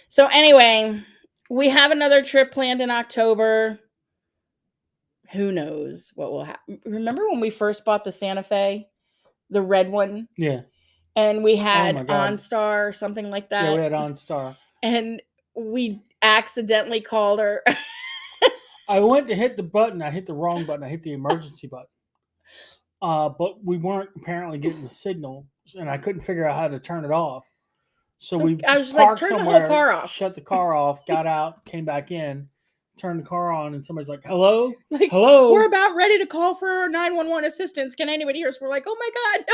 So anyway, we have another trip planned in October. Who knows what will happen? Remember when we first bought the Santa Fe, the red one? Yeah. And we had OnStar or something like that. Yeah, we had OnStar. And we accidentally called her. I went to hit the button. I hit the wrong button. I hit the emergency button. But we weren't apparently getting the signal, and I couldn't figure out how to turn it off. So we I was like, turn the whole car off. Shut the car off, got out, came back in, turned the car on, and somebody's like, hello? Like, hello? We're about ready to call for 911 assistance. Can anybody hear us? We're like, oh my God,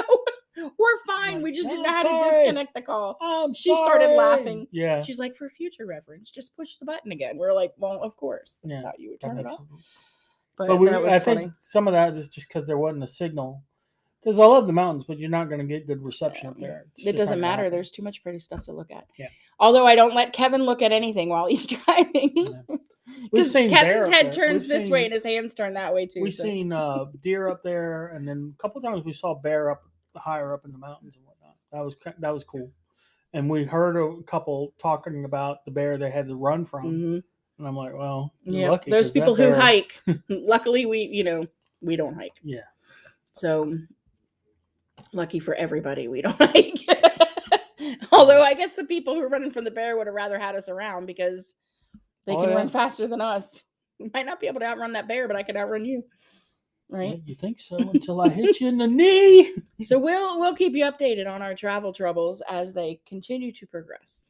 no, we're fine. We just didn't know how to disconnect the call. She started laughing. Yeah. She's like, for future reference, just push the button again. We're like, well, of course. That's how you would turn it off. But I think some of that is just because there wasn't a signal. Because I love the mountains, but you're not going to get good reception up there. It doesn't matter. There's too much pretty stuff to look at. Yeah. Although I don't let Kevin look at anything while he's driving. Because Kevin's head turns this way and his hands turn that way too. We've seen deer up there, and then a couple of times we saw bear up higher up in the mountains and whatnot. That was cool. And we heard a couple talking about the bear they had to run from. Mm-hmm. And I'm like, well, you're lucky. There's people who hike. Luckily, we don't hike. Yeah. So lucky for everybody, we don't hike. Although I guess the people who are running from the bear would have rather had us around because they can run faster than us. We might not be able to outrun that bear, but I can outrun you. Right? Yeah, you think so until I hit you in the knee. So we'll keep you updated on our travel troubles as they continue to progress.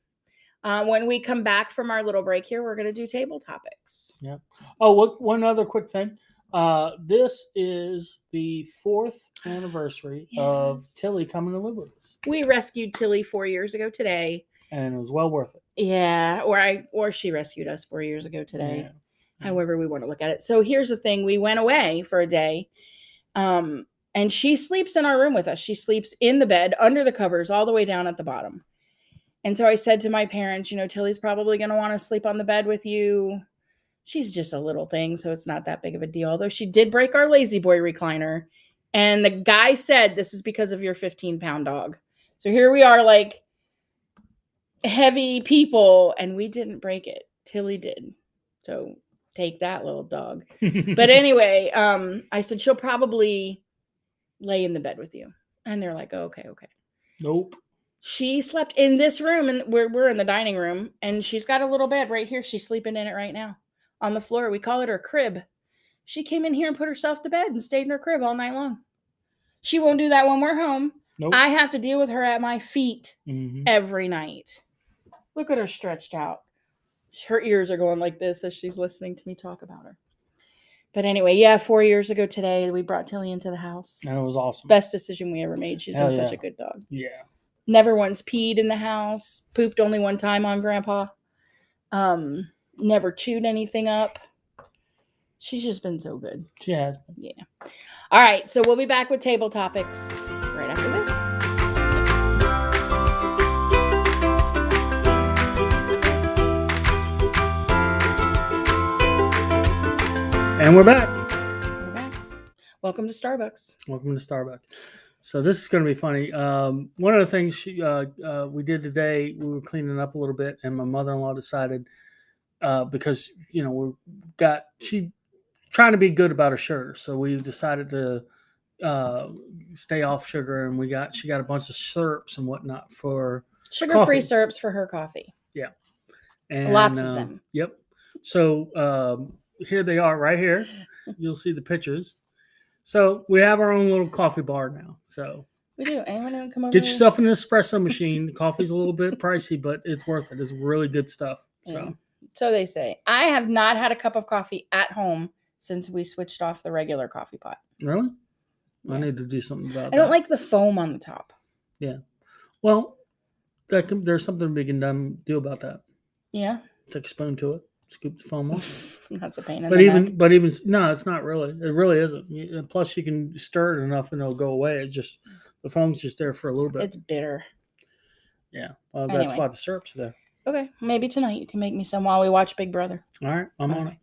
When we come back from our little break here, we're going to do table topics. Yeah. Oh, one other quick thing. This is the 4th anniversary of Tilly coming to live with us. We rescued Tilly 4 years ago today. And it was well worth it. Yeah. Or she rescued us 4 years ago today. Yeah. However we want to look at it. So here's the thing. We went away for a day. And she sleeps in our room with us. She sleeps in the bed, under the covers, all the way down at the bottom. And so I said to my parents, Tilly's probably going to want to sleep on the bed with you. She's just a little thing, so it's not that big of a deal. Although she did break our Lazy Boy recliner. And the guy said, this is because of your 15-pound dog. So here we are, like, heavy people, and we didn't break it. Tilly did. So take that, little dog. But anyway, I said, she'll probably lay in the bed with you. And they're like, oh, okay. Nope. She slept in this room, and we're in the dining room, and she's got a little bed right here. She's sleeping in it right now on the floor. We call it her crib. She came in here and put herself to bed and stayed in her crib all night long. She won't do that when we're home. Nope. I have to deal with her at my feet every night. Look at her stretched out. Her ears are going like this as she's listening to me talk about her. But anyway, 4 years ago today, we brought Tilly into the house. And it was awesome. Best decision we ever made. She's been such a good dog. Yeah. Never once peed in the house. Pooped only one time on Grandpa. Never chewed anything up. She's just been so good. She has been. Yeah. All right. So we'll be back with table topics right after this. And we're back. Welcome to Starbucks. Welcome to Starbucks. So this is going to be funny. One of the things we did today, we were cleaning up a little bit, and my mother-in-law decided because she trying to be good about her sugar, so we decided to stay off sugar, and she got a bunch of syrups and whatnot for sugar-free syrups for her coffee. Yeah, and lots of them. Yep. So here they are, right here. You'll see the pictures. So we have our own little coffee bar now. So we do. Anyone come over? Get yourself an espresso machine. The coffee's a little bit pricey, but it's worth it. It's really good stuff. So they say. I have not had a cup of coffee at home since we switched off the regular coffee pot. Really? Yeah. I need to do something about that. I don't like the foam on the top. Yeah. Well, there's something we can do about that. Yeah. Take a spoon to it. Scoop the foam off. That's a pain in the neck. But even no, it's not really. It really isn't. Plus, you can stir it enough and it'll go away. It's just the foam's just there for a little bit. It's bitter. Yeah. Well, that's why the syrup's there. Okay, maybe tonight you can make me some while we watch Big Brother. All right, I'm on it.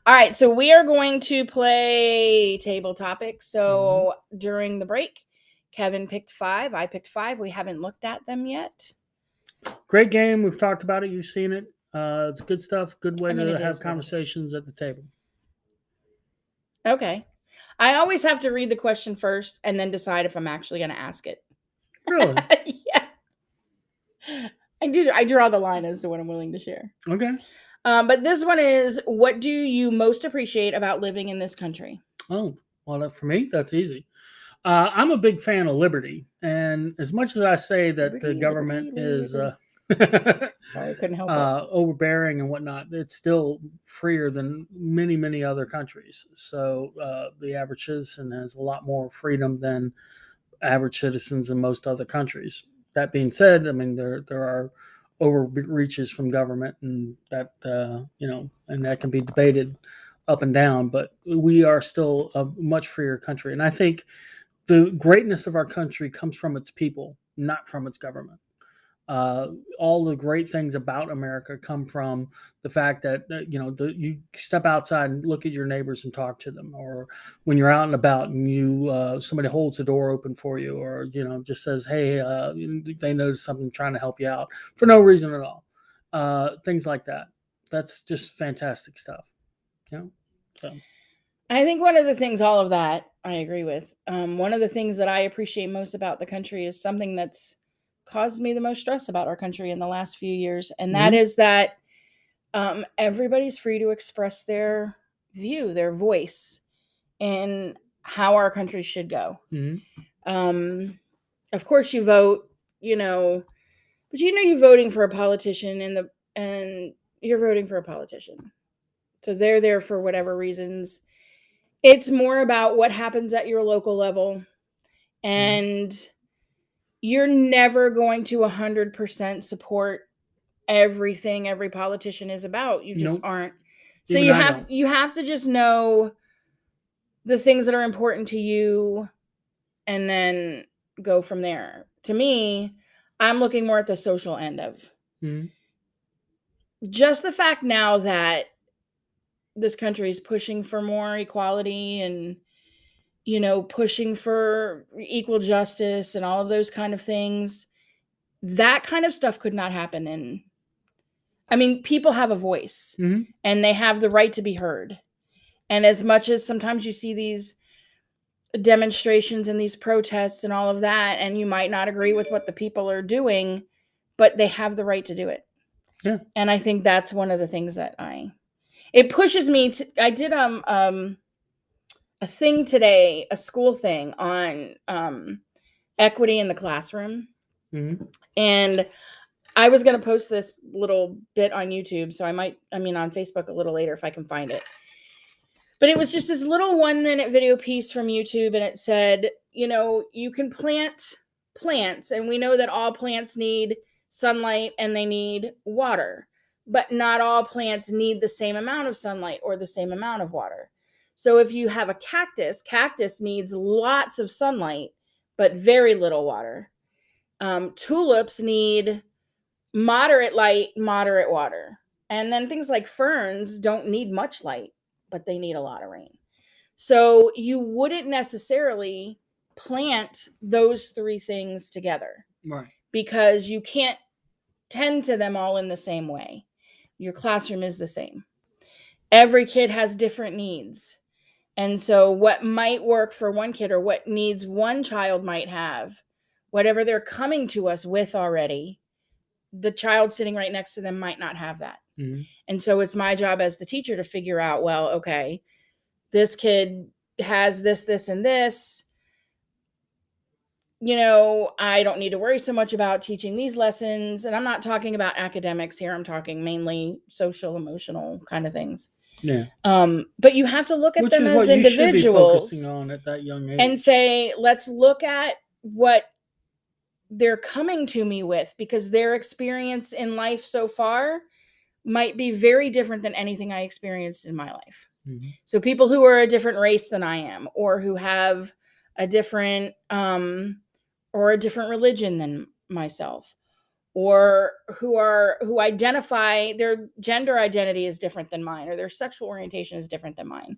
All right, so we are going to play table topics. So during the break, Kevin picked 5. I picked 5. We haven't looked at them yet. Great game. We've talked about it. You've seen it. It's good stuff. Good way to have conversations at the table. Okay. I always have to read the question first and then decide if I'm actually going to ask it. Really? Yeah. I draw the line as to what I'm willing to share. Okay. But this one is, what do you most appreciate about living in this country? Oh, well, for me, that's easy. I'm a big fan of liberty. And as much as I say that the government is... Sorry, I couldn't help it. Overbearing and whatnot, it's still freer than many, many other countries. So the average citizen has a lot more freedom than average citizens in most other countries. That being said, I mean, there are overreaches from government, and that and that can be debated up and down. But we are still a much freer country, and I think the greatness of our country comes from its people, not from its government. All the great things about America come from the fact that you step outside and look at your neighbors and talk to them, or when you're out and about and somebody holds the door open for you, or just says, hey, they notice something, trying to help you out for no reason at all. Things like that. That's just fantastic stuff. So I think one of the things, all of that I agree with. One of the things that I appreciate most about the country is something that's caused me the most stress about our country in the last few years. And that is that everybody's free to express their view, their voice, in how our country should go. Of course you vote, But you're voting for a politician, and you're voting for a politician. So they're there for whatever reasons. It's more about what happens at your local level. And you're never going to 100% support everything every politician is about. You just aren't. So you have to just know the things that are important to you and then go from there. To me, I'm looking more at the social end of just the fact now that this country is pushing for more equality and, pushing for equal justice and all of those kind of things. That kind of stuff could not happen people have a voice and they have the right to be heard. And as much as sometimes you see these demonstrations and these protests and all of that, and you might not agree with what the people are doing, but they have the right to do it. Yeah. And I think that's one of the things that it pushes me to, I did a thing today, a school thing on equity in the classroom. And I was going to post this little bit on YouTube. So on Facebook a little later if I can find it. But it was just this little 1-minute video piece from YouTube. And it said, you can plant plants. And we know that all plants need sunlight and they need water. But not all plants need the same amount of sunlight or the same amount of water. So if you have a cactus needs lots of sunlight, but very little water. Tulips need moderate light, moderate water. And then things like ferns don't need much light, but they need a lot of rain. So you wouldn't necessarily plant those three things together. Right. Because you can't tend to them all in the same way. Your classroom is the same. Every kid has different needs. And so what might work for one kid or what needs one child might have, whatever they're coming to us with already, the child sitting right next to them might not have that. And so it's my job as the teacher to figure out, well, okay, this kid has this, this, and this. I don't need to worry so much about teaching these lessons. And I'm not talking about academics here. I'm talking mainly social, emotional kind of things. Yeah. But you have to look at them as individuals focusing on at that young age. And say, let's look at what they're coming to me with, because their experience in life so far might be very different than anything I experienced in my life. So people who are a different race than I am, or who have a different or a different religion than myself, or who identify their gender identity is different than mine, or their sexual orientation is different than mine,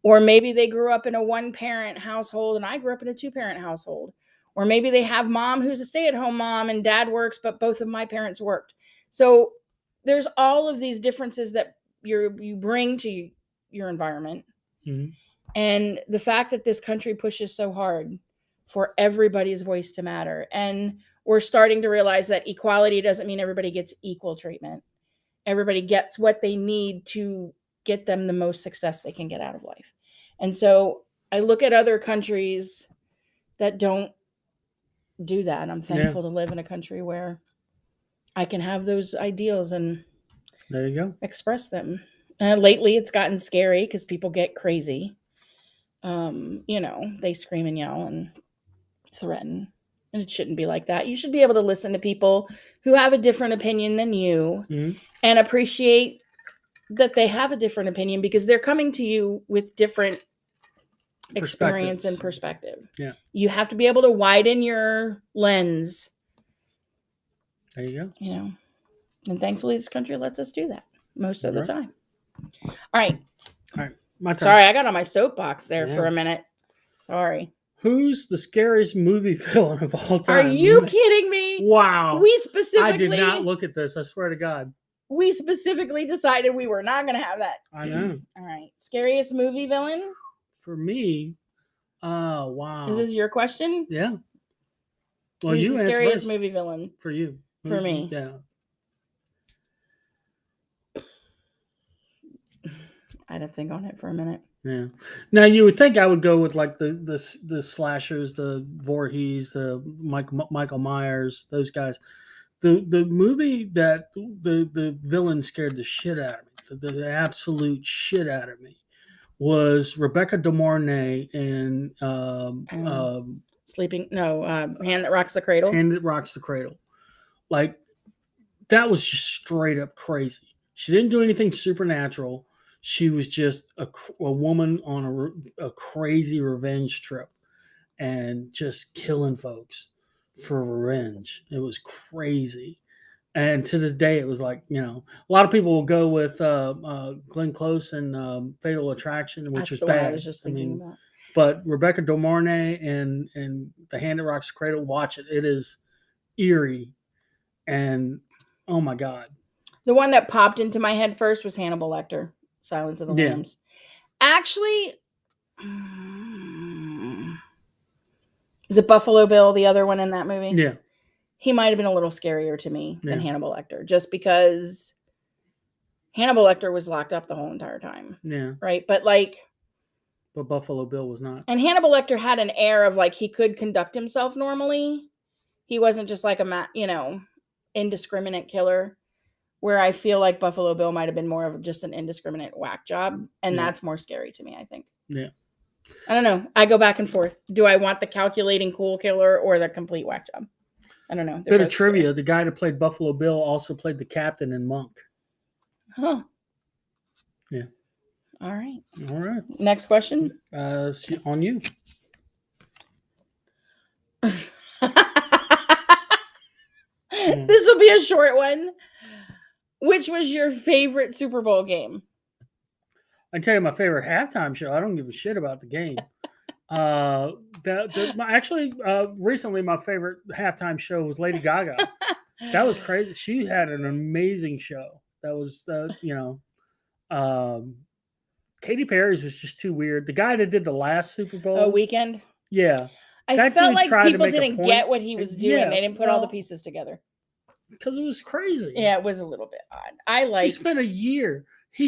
or maybe they grew up in a 1-parent household and I grew up in a 2-parent household, or maybe they have mom who's a stay-at-home mom and dad works, but both of my parents worked. So there's all of these differences that you bring to your environment. And the fact that this country pushes so hard for everybody's voice to matter. And we're starting to realize that equality doesn't mean everybody gets equal treatment. Everybody gets what they need to get them the most success they can get out of life. And so I look at other countries that don't do that. I'm thankful to live in a country where I can have those ideals and there you go, express them. Lately it's gotten scary because people get crazy. They scream and yell and threaten, and it shouldn't be like that. You should be able to listen to people who have a different opinion than you and appreciate that they have a different opinion, because they're coming to you with different experience and perspective. Yeah. You have to be able to widen your lens. There you go. And thankfully this country lets us do that most of the time. All right. My turn. Sorry, I got on my soapbox there for a minute. Sorry. Who's the scariest movie villain of all time? Are you kidding me? Wow. I did not look at this. I swear to God. We specifically decided we were not going to have that. I know. All right. Scariest movie villain? For me, wow. Is this your question? Yeah. Well, who's the scariest movie villain? For you. For me. Yeah. I had to think on it for a minute. Yeah. Now you would think I would go with like the slashers, the Voorhees, the Michael Myers, those guys. The movie that the villain scared the shit out of me, the absolute shit out of me, was Rebecca De Mornay in Hand That Rocks the Cradle. Hand That Rocks the Cradle. Like, that was just straight up crazy. She didn't do anything supernatural. She was just a woman on a crazy revenge trip and just killing folks for revenge. It was crazy. And to this day, it was like, a lot of people will go with Glenn Close and Fatal Attraction, which was bad. I was just thinking about. But Rebecca De Mornay and The Hand That Rocks the Cradle, watch it. It is eerie. And, oh, my God. The one that popped into my head first was Hannibal Lecter, Silence of the Lambs. Actually, is it Buffalo Bill, the other one in that movie? Yeah. He might have been a little scarier to me than Hannibal Lecter, just because Hannibal Lecter was locked up the whole entire time. Yeah. Right? But Buffalo Bill was not. And Hannibal Lecter had an air of he could conduct himself normally. He wasn't just like a, indiscriminate killer, where I feel like Buffalo Bill might have been more of just an indiscriminate whack job. And that's more scary to me, I think. Yeah. I don't know. I go back and forth. Do I want the calculating cool killer or the complete whack job? I don't know. Bit of trivia. Scary. The guy that played Buffalo Bill also played the captain in Monk. Huh. Yeah. All right. All right. Next question. On you. This will be a short one. Which was your favorite Super Bowl game? I can tell you my favorite halftime show. I don't give a shit about the game. Recently my favorite halftime show was Lady Gaga. That was crazy. She had an amazing show. That was, Katy Perry's was just too weird. The guy that did the last Super Bowl. Weekend? Yeah. I felt like people didn't get what he was doing. They didn't put all the pieces together. Because it was crazy. Yeah, it was a little bit odd. He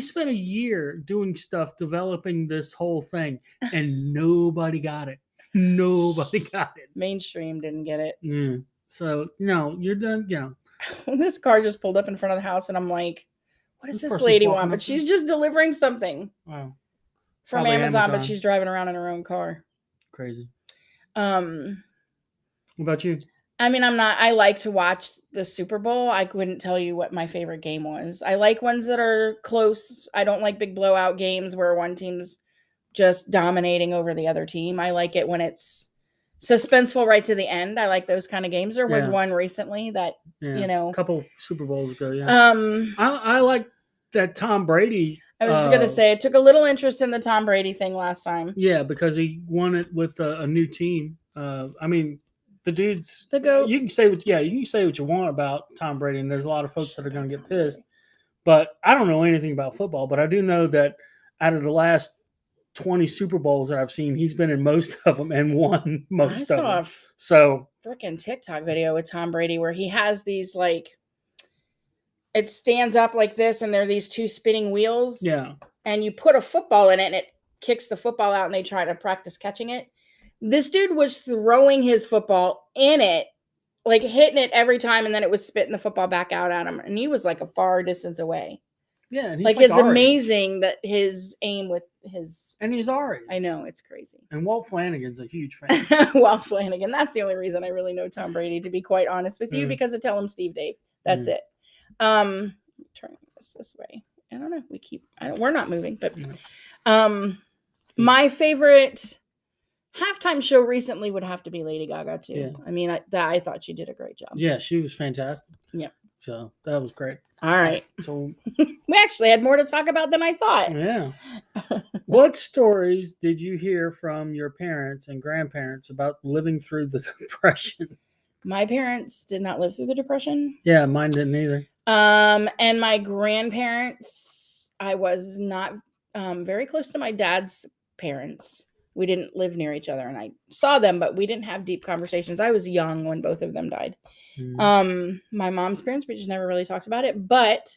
spent a year doing stuff, developing this whole thing, and nobody got it. Nobody got it. Mainstream didn't get it. Yeah. So, you're done, This car just pulled up in front of the house, and I'm like, what does this lady want? But she's just delivering something from Amazon, but she's driving around in her own car. Crazy. What about you? I mean, I like to watch the Super Bowl. I couldn't tell you what my favorite game was. I like ones that are close. I don't like big blowout games where one team's just dominating over the other team. I like it when it's suspenseful right to the end. I like those kind of games. There was one recently that, a couple Super Bowls ago. Yeah. I like that Tom Brady. I was just going to say, I took a little interest in the Tom Brady thing last time. Yeah, because he won it with a new team. The dude's the GOAT. You can say what you want about Tom Brady, and there's a lot of folks that are going to get pissed. But I don't know anything about football, but I do know that out of the last 20 Super Bowls that I've seen, he's been in most of them and won most of them. So freaking TikTok video with Tom Brady where he has these it stands up like this, and there are these two spinning wheels. Yeah, and you put a football in it, and it kicks the football out, and they try to practice catching it. This dude was throwing his football in it, hitting it every time, and then it was spitting the football back out at him. And he was a far distance away. Yeah. And it's amazing that his aim with his... And he's our age. I know, it's crazy. And Walt Flanagan's a huge fan. Walt Flanagan. That's the only reason I really know Tom Brady, to be quite honest with you, because of Tell Him Steve Dave. That's it. Turning this way. I don't know. We're not moving, but my favorite halftime show recently would have to be Lady Gaga too. Yeah. I mean, I thought she did a great job. Yeah, she was fantastic. Yeah. So that was great. All right. So we actually had more to talk about than I thought. Yeah. What stories did you hear from your parents and grandparents about living through the Depression? My parents did not live through the Depression. Yeah, mine didn't either. And my grandparents, I was not very close to my dad's parents. We didn't live near each other, and I saw them, but we didn't have deep conversations. I was young when both of them died. My mom's parents, we just never really talked about it, but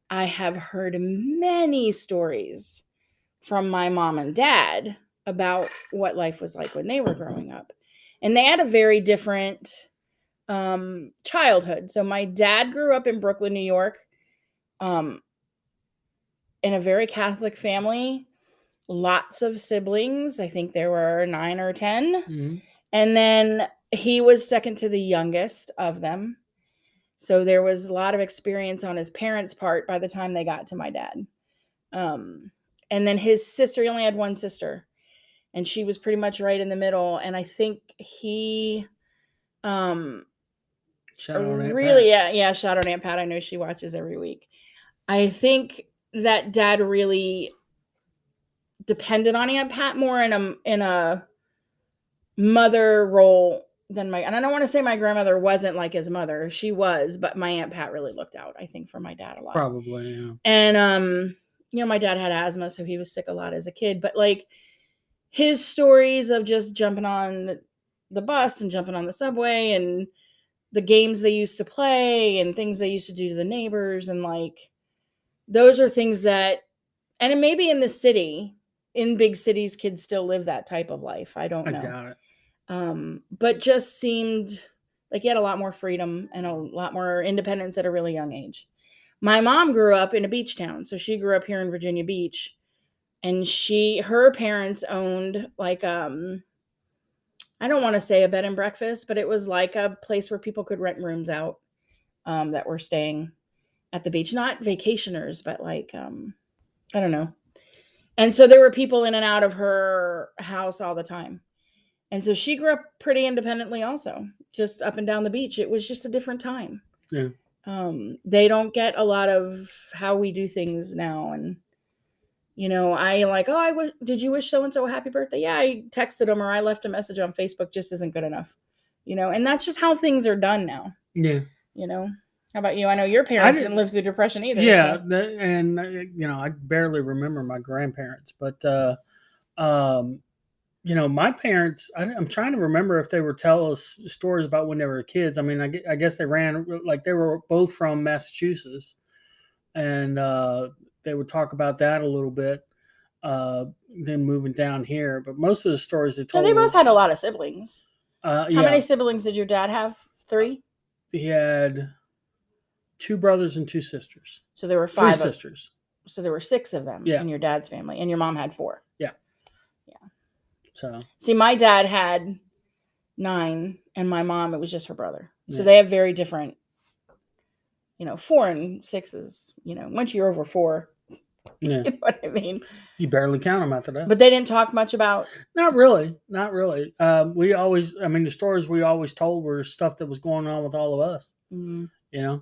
I have heard many stories from my mom and dad about what life was like when they were growing up. And they had a very different childhood. So my dad grew up in Brooklyn, New York, in a very Catholic family, lots of siblings. I think there were 9 or 10. Mm-hmm. And then he was second to the youngest of them. So there was a lot of experience on his parents' part by the time they got to my dad. And then his sister, he only had one sister, and she was pretty much right in the middle. And I think he shout out Aunt really, Pat. yeah, shout out Aunt Pat. I know she watches every week. I think that dad really depended on Aunt Pat more in a mother role than and I don't want to say my grandmother wasn't like his mother. She was, but my Aunt Pat really looked out, I think, for my dad a lot. Probably, yeah. And my dad had asthma, so he was sick a lot as a kid. But like his stories of just jumping on the bus and jumping on the subway and the games they used to play and things they used to do to the neighbors, and like those are things that, and it may be in the city, in big cities, kids still live that type of life. I don't know. I doubt it. But just seemed like he had a lot more freedom and a lot more independence at a really young age. My mom grew up in a beach town. So she grew up here in Virginia Beach, and her parents owned like, I don't want to say a bed and breakfast, but it was like a place where people could rent rooms out, that were staying at the beach, not vacationers, but like, I don't know. And so there were people in and out of her house all the time. And so she grew up pretty independently also, just up and down the beach. It was just a different time. Yeah. They don't get a lot of how we do things now. And, I like, did you wish so-and-so a happy birthday? Yeah, I texted them or I left a message on Facebook, just isn't good enough, and that's just how things are done now. Yeah. How about you? I know your parents didn't live through depression either. Yeah. So. And I barely remember my grandparents, but, my parents, I'm trying to remember if they were tell us stories about when they were kids. I mean, I guess they ran, like they were both from Massachusetts, and they would talk about that a little bit, then moving down here. But most of the stories they told. So they both had a lot of siblings. How many siblings did your dad have? 3? He had 2 brothers and 2 sisters. So there were 5 3 sisters. So there were 6 of them in your dad's family, and your mom had 4. Yeah. So see, my dad had 9, and my mom, it was just her brother. So they have very different, 4 and 6s. Once you're over 4, you know what I mean. You barely count them after that. But they didn't talk much about. Not really. We always, the stories we always told were stuff that was going on with all of us. Mm-hmm.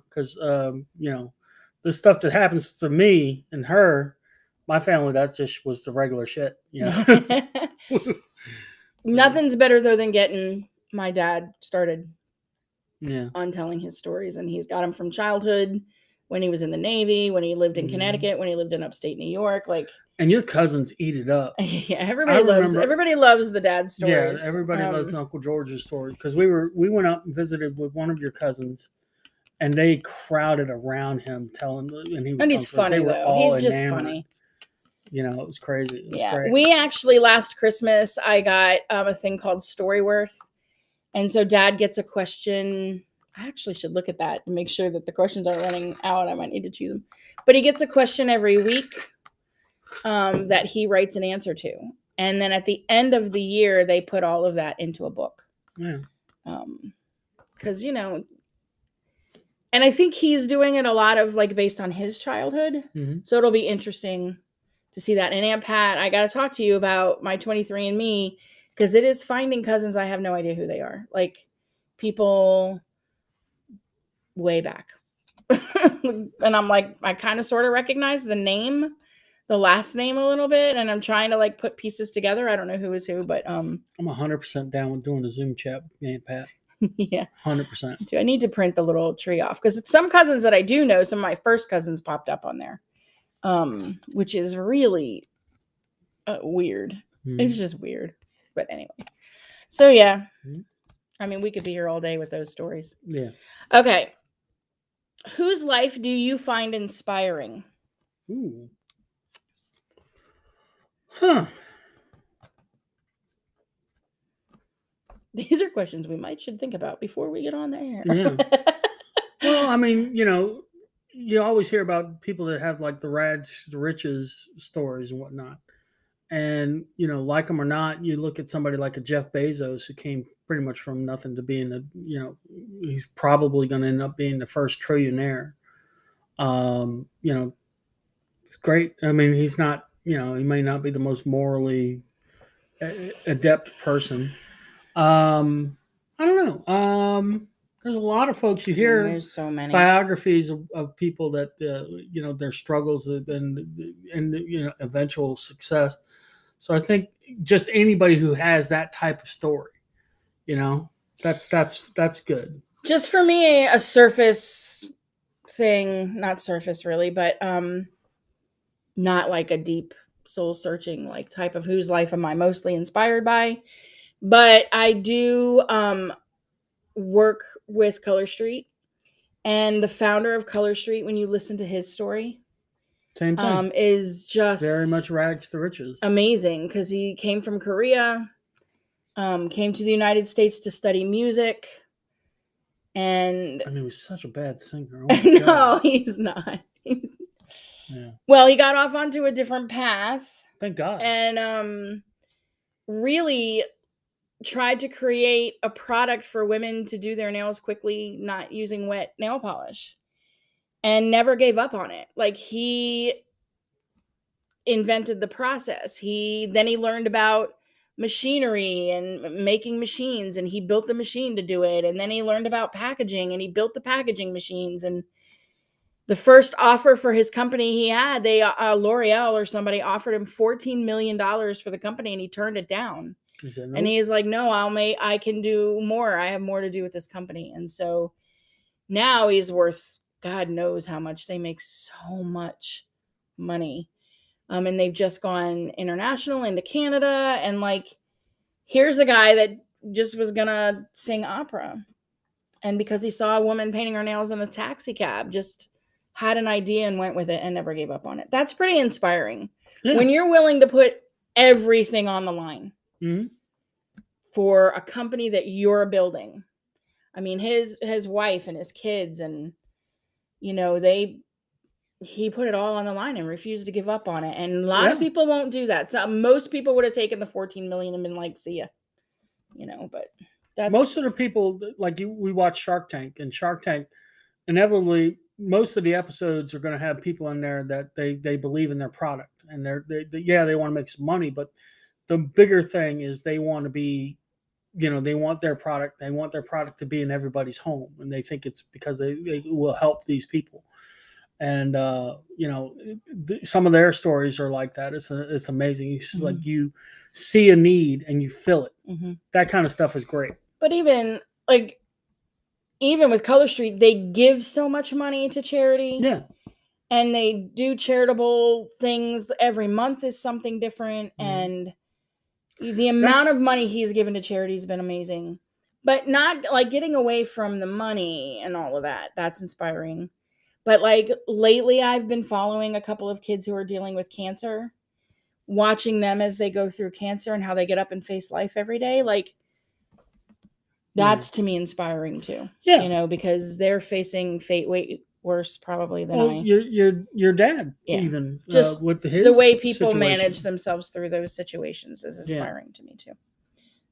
Because the stuff that happens to me and her. My family, that just was the regular shit. Nothing's better though than getting my dad started on telling his stories, and he's got them from childhood, when he was in the Navy, when he lived in Connecticut, when he lived in upstate New York, like. And your cousins eat it up. Yeah, everybody loves the dad stories. Yeah, everybody loves Uncle George's story, because we went up and visited with one of your cousins, and they crowded around him telling, and he's funny though. He's just funny. It was crazy. It was great. We actually, last Christmas, I got a thing called Storyworth. And so Dad gets a question. I actually should look at that and make sure that the questions aren't running out. I might need to choose them. But he gets a question every week that he writes an answer to. And then at the end of the year, they put all of that into a book. Yeah. Because, and I think he's doing it a lot of like based on his childhood. Mm-hmm. So it'll be interesting to see that. And Aunt Pat, I got to talk to you about my 23andMe, because it is finding cousins. I have no idea who they are. Like people way back. And I'm like, I kind of sort of recognize the last name a little bit. And I'm trying to like put pieces together. I don't know who is who, but I'm 100% down with doing a Zoom chat with Aunt Pat. Yeah. 100%. I need to print the little tree off, because some cousins that I do know, some of my first cousins popped up on there. Which is really weird. It's just weird. But anyway. So, yeah. We could be here all day with those stories. Yeah. Okay. Whose life do you find inspiring? Ooh. Huh. These are questions we should think about before we get on the air. Yeah. Well, I mean, you always hear about people that have like the rags to riches stories and whatnot. And, like them or not, you look at somebody like a Jeff Bezos who came pretty much from nothing to being he's probably going to end up being the first trillionaire. It's great. I mean, he's not, he may not be the most morally adept person. I don't know. There's a lot of folks you hear. There's so many biographies of people that their struggles and eventual success. So I think just anybody who has that type of story, that's good. Just for me, a surface thing, not surface really, but not like a deep soul searching like type of whose life am I mostly inspired by. But I do work with Color Street, and the founder of Color Street, when you listen to his story, same thing, is just very much rags to riches. Amazing, because he came from Korea, came to the United States to study music, and I mean, he was such a bad singer. Oh no, he's not. Yeah. Well, he got off onto a different path. Thank God. And really tried to create a product for women to do their nails quickly, not using wet nail polish, and never gave up on it. Like, he invented the process. Then he learned about machinery and making machines, and he built the machine to do it. And then he learned about packaging, and he built the packaging machines. And the first offer for his company he had, L'Oreal or somebody offered him $14 million for the company, and he turned it down. He said, nope. And he's like, no, I can do more. I have more to do with this company. And so now he's worth, God knows how much. They make so much money. And they've just gone international into Canada. And like, here's a guy that just was going to sing opera. And because he saw a woman painting her nails in a taxi cab, just had an idea and went with it and never gave up on it. That's pretty inspiring. Yeah. When you're willing to put everything on the line for a company that you're building. I mean, his wife and his kids, and he put it all on the line and refused to give up on it. And a lot of people won't do that. So most people would have taken the 14 million and been like, see ya. But that's most of the people, like we watch Shark Tank, and Shark Tank, inevitably, most of the episodes are going to have people in there that they believe in their product, and they want to make some money, but the bigger thing is they want to be, they want their product to be in everybody's home, and they think it's because they will help these people. And some of their stories are like that. It's amazing. It's like you see a need and you fill it. That kind of stuff is great. But even with Color Street, they give so much money to charity. Yeah. And they do charitable things. Every month is something different. And the amount of money he's given to charity has been amazing. But not like getting away from the money and all of that. That's inspiring. But like lately, I've been following a couple of kids who are dealing with cancer, watching them as they go through cancer and how they get up and face life every day. Like, that's to me inspiring too. Yeah. Because they're facing fate way worse probably than I. Your dad, even just with the way people manage themselves through those situations is inspiring to me too.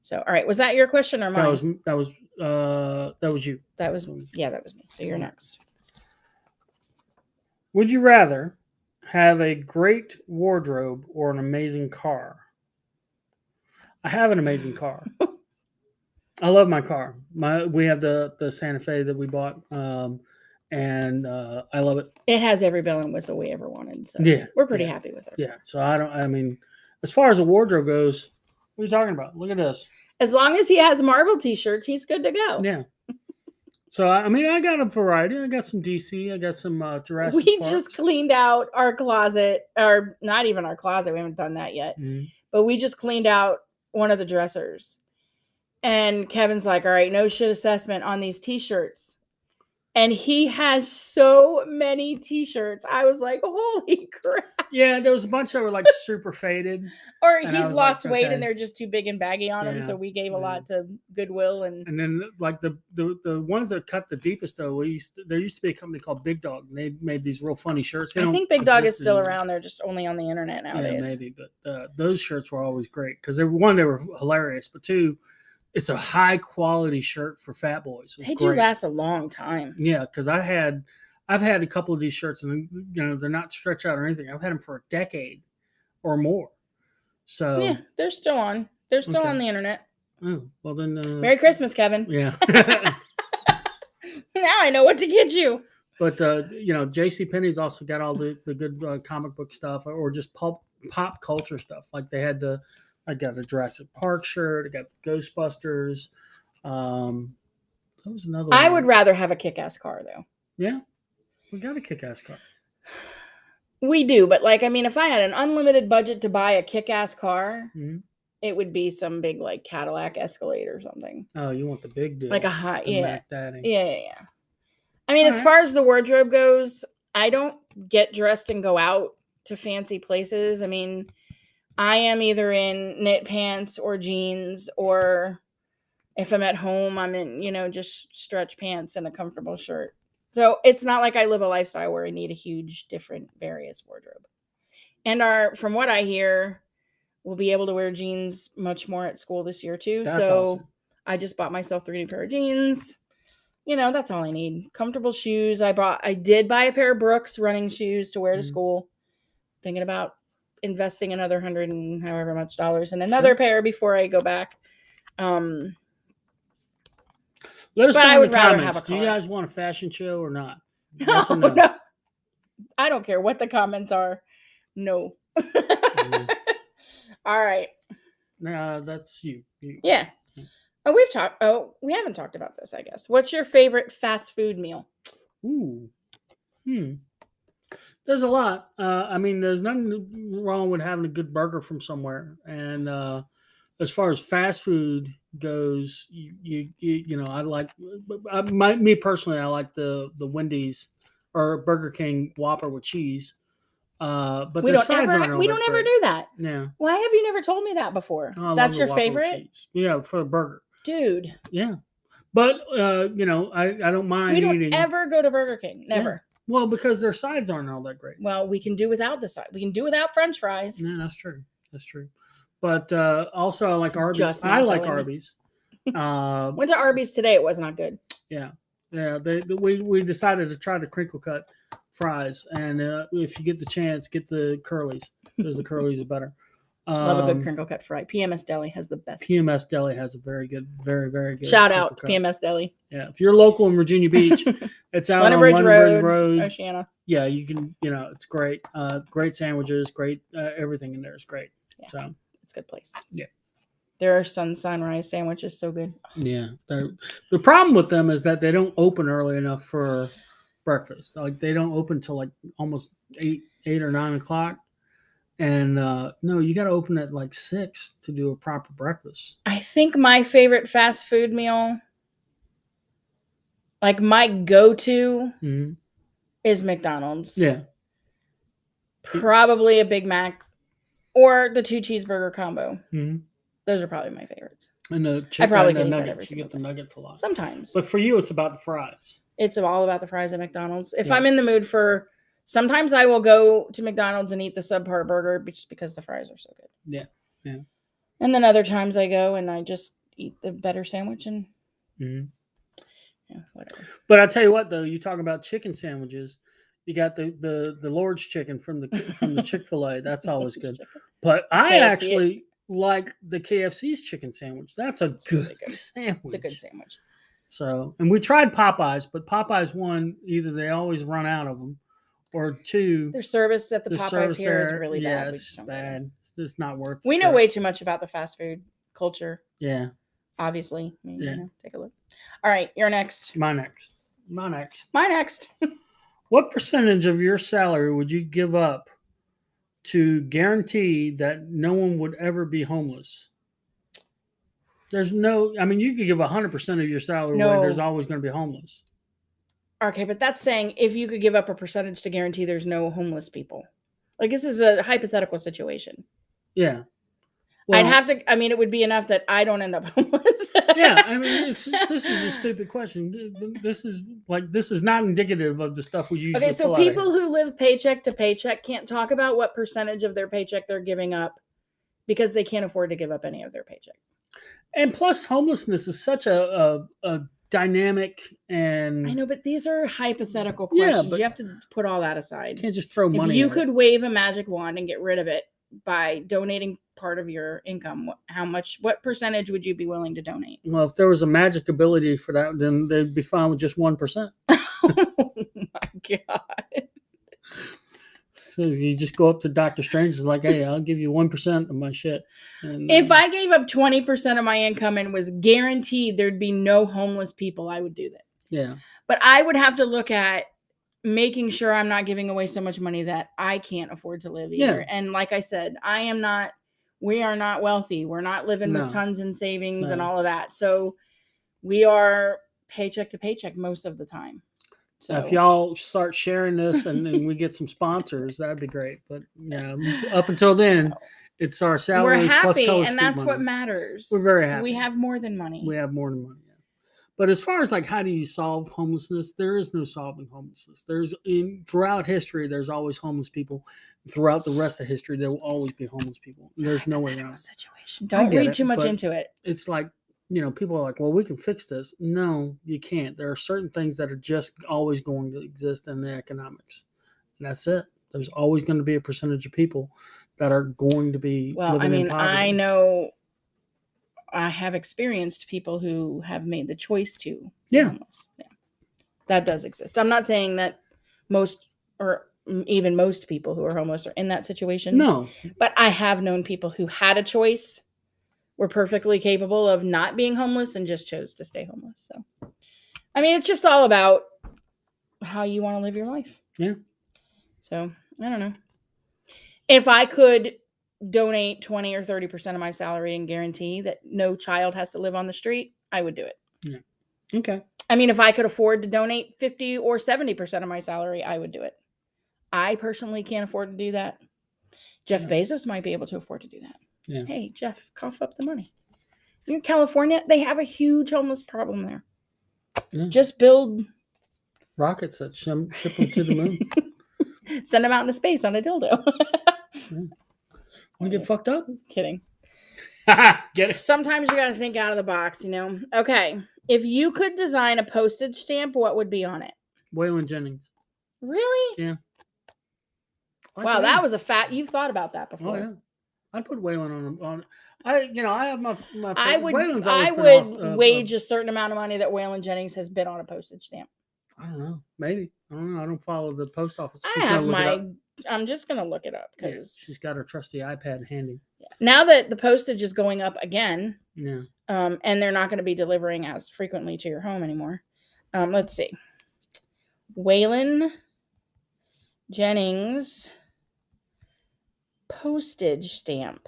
So, all right, was that your question or mine? That was you. That was me. So you're next. Would you rather have a great wardrobe or an amazing car? I have an amazing car. I love my car. We have the Santa Fe that we bought, and I love it. It has every bell and whistle we ever wanted. So we're pretty happy with it. Yeah. So as far as a wardrobe goes, what are you talking about? Look at this. As long as he has Marvel t-shirts, he's good to go. Yeah. So, I got a variety. I got some DC. I got some Jurassic Park. We Parks. just cleaned out our closet, or not even our closet. We haven't done that yet. But we just cleaned out one of the dressers. And Kevin's like, all right, no shit assessment on these t-shirts. And he has so many t-shirts. I was like, holy crap. Yeah, there was a bunch that were like super faded. Or he's lost weight and they're just too big and baggy on him. So we gave a lot to Goodwill. And then like the ones that cut the deepest though, there used to be a company called Big Dog. And they made these real funny shirts. I think Big Dog is still around. They're just only on the internet nowadays. Yeah, maybe. But those shirts were always great because they were hilarious. But two, it's a high quality shirt for fat boys. They do last a long time. Yeah, because I've had a couple of these shirts, and they're not stretched out or anything. I've had them for a decade or more. So yeah, they're still on. They're still on the internet. Oh, well then. Merry Christmas, Kevin. Yeah. Now I know what to get you. But JCPenney's also got all the good comic book stuff or just pop culture stuff. Like they had I got a Jurassic Park shirt. I got Ghostbusters. That was another one. I would rather have a kick-ass car, though. Yeah, we got a kick-ass car. We do, but if I had an unlimited budget to buy a kick-ass car, it would be some big Cadillac Escalade or something. Oh, you want the big deal? Like a hot, yeah. Yeah. As far as the wardrobe goes, I don't get dressed and go out to fancy places. I am either in knit pants or jeans, or if I'm at home, I'm in, just stretch pants and a comfortable shirt. So it's not like I live a lifestyle where I need a huge, different, various wardrobe. And from what I hear, we'll be able to wear jeans much more at school this year too. That's awesome. I just bought myself 3 new pair of jeans. That's all I need. Comfortable shoes. I did buy a pair of Brooks running shoes to wear to school. Thinking about investing another $100 and however much dollars in another pair before I go back. Let us know in the comments. Do you guys want a fashion show or not? Yes or no? No. I don't care what the comments are. No. All right. That's you. Yeah. We haven't talked about this, I guess. What's your favorite fast food meal? Ooh. There's a lot. There's nothing wrong with having a good burger from somewhere. And as far as fast food goes, I like me personally. I like the Wendy's or Burger King Whopper with cheese. But we don't ever do that. Yeah. Why have you never told me that before? That's your favorite? Yeah, for the burger. Dude. Yeah. But I don't mind eating. We don't ever go to Burger King. Never. Yeah. Well, because their sides aren't all that great. Well, we can do without the side. We can do without French fries. Yeah, that's true. But also, I like Arby's. I like Arby's. Went to Arby's today. It was not good. Yeah. We decided to try the crinkle cut fries, and if you get the chance, get the curlies because the curlies are better. Love a good crinkle cut fry. PMS Deli has the best. PMS Deli has a very good, very, very good. Shout out PMS Deli. Yeah, if you're local in Virginia Beach, it's out on London Bridge Road, Oceana. Yeah, you can. It's great. Great sandwiches, great everything in there is great. Yeah, so it's a good place. Yeah, their sunrise sandwiches so good. Yeah, the problem with them is that they don't open early enough for breakfast. Like they don't open till like almost 8 or 9 o'clock. And no, you got to open at like 6 to do a proper breakfast. I think my favorite fast food meal, like my go-to, is McDonald's. Yeah. Probably a Big Mac or the 2 cheeseburger combo. Mm-hmm. Those are probably my favorites. And I probably get nuggets. You get the nuggets a lot. Sometimes. But for you, it's about the fries. It's all about the fries at McDonald's. If I'm in the mood for... Sometimes I will go to McDonald's and eat the subpar burger just because the fries are so good. Yeah. And then other times I go and I just eat the better sandwich and whatever. But I tell you what, though, you talk about chicken sandwiches. You got the Lord's chicken from the Chick-fil-A. That's always good. But I actually like the KFC's chicken sandwich. That's a good sandwich. It's a good sandwich. So, and we tried Popeyes, but Popeyes, one, either they always run out of them. Or 2, their service at the Popeyes here is really bad. Yeah, it's bad. It's just not worth it. We know way too much about the fast food culture. Yeah. Obviously. Take a look. All right, you're next. My next. What percentage of your salary would you give up to guarantee that no one would ever be homeless? You could give 100% of your salary away. There's always going to be homeless. Okay, but that's saying if you could give up a percentage to guarantee there's no homeless people. Like, this is a hypothetical situation. Yeah. Well, I'd have to, I mean, it would be enough that I don't end up homeless. Yeah, I mean, this is a stupid question. This is not indicative of the stuff we usually. Okay, so people who live paycheck to paycheck can't talk about what percentage of their paycheck they're giving up because they can't afford to give up any of their paycheck. And plus, homelessness is such a dynamic and... I know, but these are hypothetical questions. Yeah, you have to put all that aside. You can't just throw money. If you could wave a magic wand and get rid of it by donating part of your income, what percentage would you be willing to donate? Well, if there was a magic ability for that, then they'd be fine with just 1%. Oh my God. So you just go up to Dr. Strange and like, hey, I'll give you 1% of my shit. And, if I gave up 20% of my income and was guaranteed there'd be no homeless people, I would do that. Yeah. But I would have to look at making sure I'm not giving away so much money that I can't afford to live either. Yeah. And like I said, we are not wealthy. We're not living with tons in savings and all of that. So we are paycheck to paycheck most of the time. So if y'all start sharing this and we get some sponsors, that'd be great. But yeah, up until then, it's our salaries. We're happy, plus and that's money. what matters. We're very happy. We have more than money. We have more than money. But as far as like how do you solve homelessness, there is no solving homelessness. Throughout history, there's always homeless people. Throughout the rest of history, there will always be homeless people. There's no way around. Situation. Don't read too much into it. It's like, people are like, well, we can fix this. No, you can't. There are certain things that are just always going to exist in the economics. And that's it. There's always going to be a percentage of people that are going to be living in poverty. I know I have experienced people who have made the choice to be homeless. Yeah. That does exist. I'm not saying that most or even most people who are homeless are in that situation. No. But I have known people who had a choice, were perfectly capable of not being homeless, and just chose to stay homeless. So, I mean, it's just all about how you want to live your life. Yeah. So, I don't know. If I could donate 20 or 30% of my salary and guarantee that no child has to live on the street, I would do it. Yeah. Okay. I mean, if I could afford to donate 50 or 70% of my salary, I would do it. I personally can't afford to do that. Jeff Bezos might be able to afford to do that. Yeah. Hey, Jeff, cough up the money. You're in California, they have a huge homeless problem there. Yeah. Just build rockets that ship them to the moon. Send them out into space on a dildo. Want to get fucked up? Kidding. Get it? Sometimes you got to think out of the box, Okay. If you could design a postage stamp, what would be on it? Waylon Jennings. Really? Yeah. Wow, that was you've thought about that before. Oh, yeah. I'd put Waylon on. I have my I would wage a certain amount of money that Waylon Jennings has bid on a postage stamp. I don't know. Maybe. I don't know. I don't follow the post office. I'm just going to look it up because she's got her trusty iPad handy. Yeah. Now that the postage is going up again. Yeah. And they're not going to be delivering as frequently to your home anymore. Let's see. Waylon Jennings postage stamp.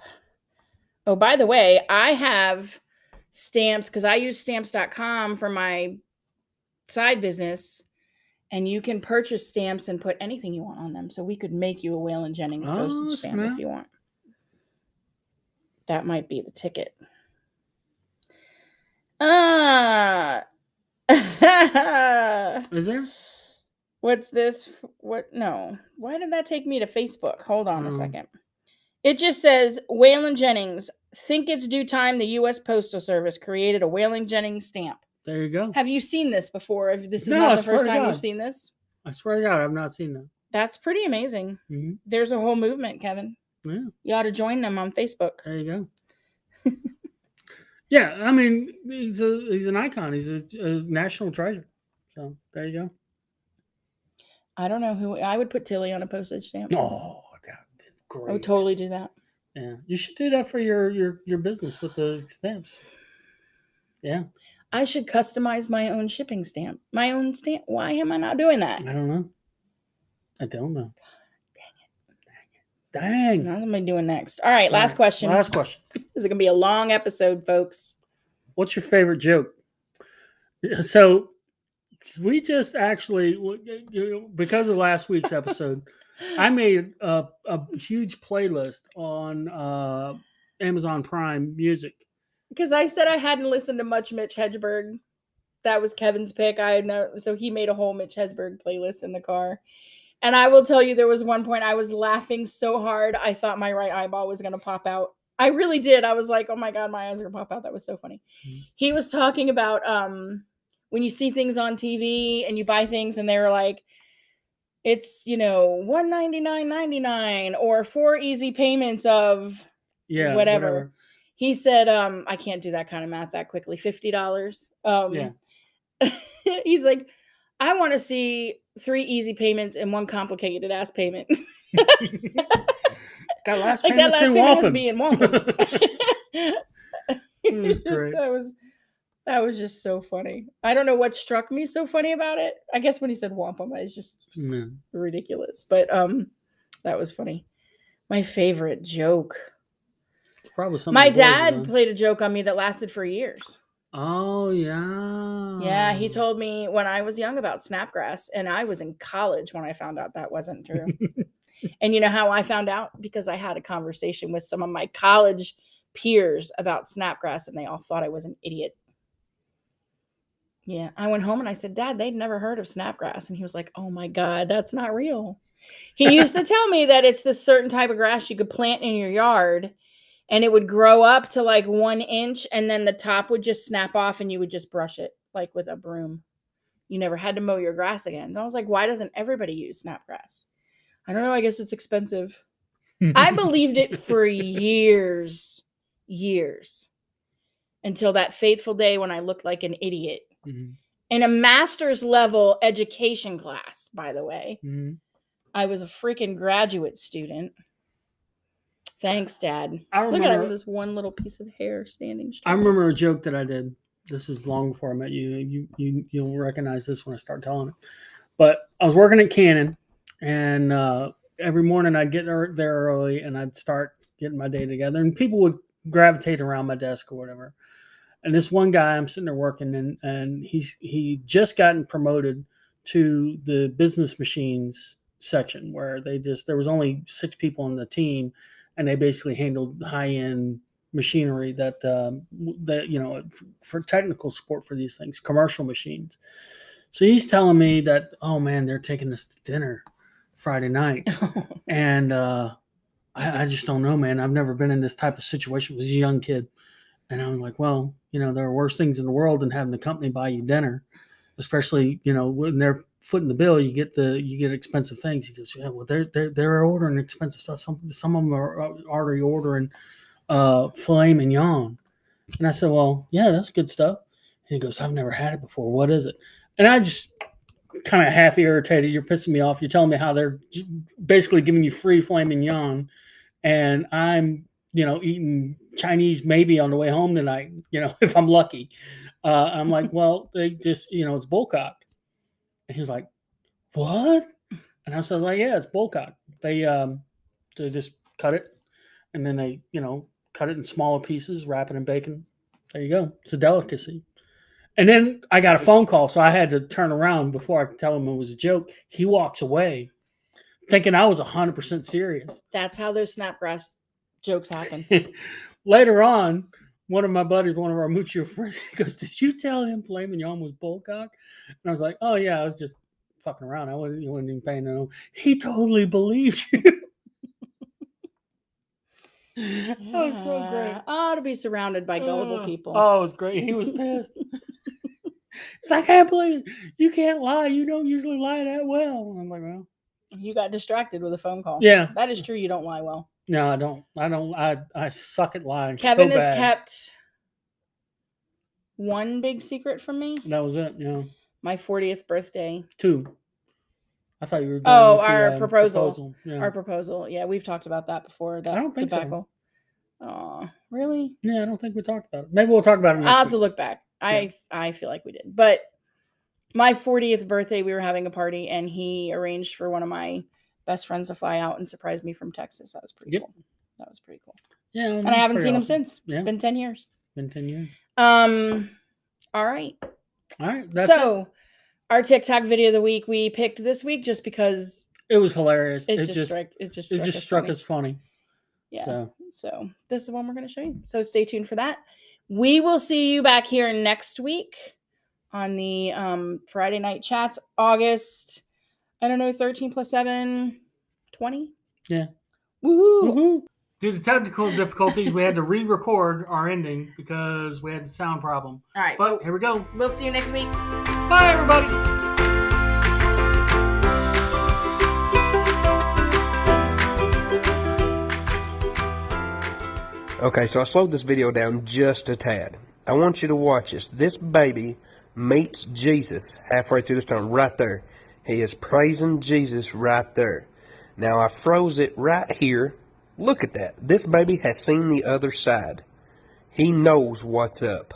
Oh, by the way, I have stamps because I use stamps.com for my side business, and you can purchase stamps and put anything you want on them. So we could make you a Waylon Jennings postage stamp if you want. That might be the ticket. Is there? What's this? What? No. Why did that take me to Facebook? Hold on a second. It just says, Waylon Jennings, think it's due time the U.S. Postal Service created a Waylon Jennings stamp. There you go. Have you seen this before? If this is not the first time you've seen this? I swear to God, I've not seen that. That's pretty amazing. Mm-hmm. There's a whole movement, Kevin. Yeah. You ought to join them on Facebook. There you go. Yeah, I mean, he's an icon. He's a national treasure. So there you go. I don't know who. I would put Tilly on a postage stamp. Oh, God, great. I would totally do that. Yeah, you should do that for your business with the stamps. Yeah. I should customize my own shipping stamp. My own stamp. Why am I not doing that? I don't know. God, dang it. Dang. What am I doing next? All right, last question. Last question. This is going to be a long episode, folks. What's your favorite joke? So, We just actually, because of last week's episode, I made a huge playlist on Amazon Prime Music. Because I said I hadn't listened to much Mitch Hedberg. That was Kevin's pick. So he made a whole Mitch Hedberg playlist in the car. And I will tell you, there was one point I was laughing so hard, I thought my right eyeball was going to pop out. I really did. I was like, oh my God, my eyes are going to pop out. That was so funny. Mm-hmm. He was talking about when you see things on TV and you buy things and they're like, it's, $199.99 or 4 easy payments of whatever. He said, I can't do that kind of math that quickly. $50. He's like, I want to see 3 easy payments and 1 complicated ass payment. That last payment has to be in wampum. That was just so funny. I don't know what struck me so funny about it. I guess when he said wampum, it's just ridiculous. But that was funny. My favorite joke. Probably something. My dad played a joke on me that lasted for years. Oh, yeah. Yeah, he told me when I was young about snapgrass, and I was in college when I found out that wasn't true. And you know how I found out? Because I had a conversation with some of my college peers about snapgrass, and they all thought I was an idiot. Yeah, I went home and I said, Dad, they'd never heard of snapgrass. And he was like, oh my God, that's not real. He used to tell me that it's this certain type of grass you could plant in your yard, and it would grow up to like 1 inch, and then the top would just snap off and you would just brush it like with a broom. You never had to mow your grass again. And I was like, why doesn't everybody use snapgrass? I don't know. I guess it's expensive. I believed it for years, until that fateful day when I looked like an idiot in a master's level education class, by the way. Mm-hmm. I was a freaking graduate student. Thanks, Dad. Look at this one little piece of hair standing straight. I remember a joke that I did. This is long before I met you. You'll recognize this when I start telling it. But I was working at Canon, and every morning I'd get there early, and I'd start getting my day together. And people would gravitate around my desk or whatever. And this one guy, I'm sitting there working, and he just gotten promoted to the business machines section, where there was only 6 people on the team. And they basically handled high-end machinery that for technical support for these things, commercial machines. So he's telling me that, oh man, they're taking us to dinner Friday night, and I just don't know, man. I've never been in this type of situation with a young kid, and I was like, well, there are worse things in the world than having the company buy you dinner, especially when they're footing the bill, you get expensive things. He goes, yeah, well, they're ordering expensive stuff. Some of them are already ordering filet mignon. And I said, well, yeah, that's good stuff. And he goes, I've never had it before. What is it? And I just kind of half irritated. You're pissing me off. You're telling me how they're basically giving you free filet mignon, and I'm eating Chinese maybe on the way home tonight. If I'm lucky. I'm like, well, they just it's bullcock. And he was like, what? And I said, like, yeah, it's bullcock. They just cut it, and then they, cut it in smaller pieces, wrap it in bacon. There you go. It's a delicacy. And then I got a phone call, so I had to turn around before I could tell him it was a joke. He walks away thinking I was 100% serious. That's how those snapgrass jokes happen. Later on, one of my buddies, one of our mutual friends, he goes, did you tell him filet mignon was bullcock? And I was like, oh, yeah, I was just fucking around. I wasn't even paying no. He totally believed you. Yeah. That was so great. To be surrounded by gullible people. Oh, it was great. He was pissed. He's like, I can't believe it. You can't lie. You don't usually lie that well. And I'm like, well. You got distracted with a phone call. Yeah. That is true. You don't lie well. No, I don't. I suck at lying. Kevin has kept one big secret from me. That was it. Yeah. My 40th birthday. 2. I thought you were. Our proposal. Yeah. Our proposal. Yeah, we've talked about that before. That I don't think debacle. So. Oh, really? Yeah, I don't think we talked about it. Maybe we'll talk about it next I'll have to look back. Yeah. I feel like we did. But my 40th birthday, we were having a party, and he arranged for one of my best friends to fly out and surprise me from Texas. That was pretty cool. That was pretty cool. Yeah. And I haven't seen him since. Yeah. Been 10 years. Been 10 years. All right. That's so it. our TikTok video of the week we picked this week just because it was hilarious. It just struck us funny. Yeah. So this is the one we're going to show you. So stay tuned for that. We will see you back here next week on the Friday night chats, August, 13 plus 7, 20. Yeah. Woohoo! Woohoo! Due to technical difficulties, we had to re-record our ending because we had the sound problem. All right. But here we go. We'll see you next week. Bye, everybody. Okay, so I slowed this video down just a tad. I want you to watch this. This baby meets Jesus halfway through the storm, right there. He is praising Jesus right there. Now, I froze it right here. Look at that. This baby has seen the other side. He knows what's up.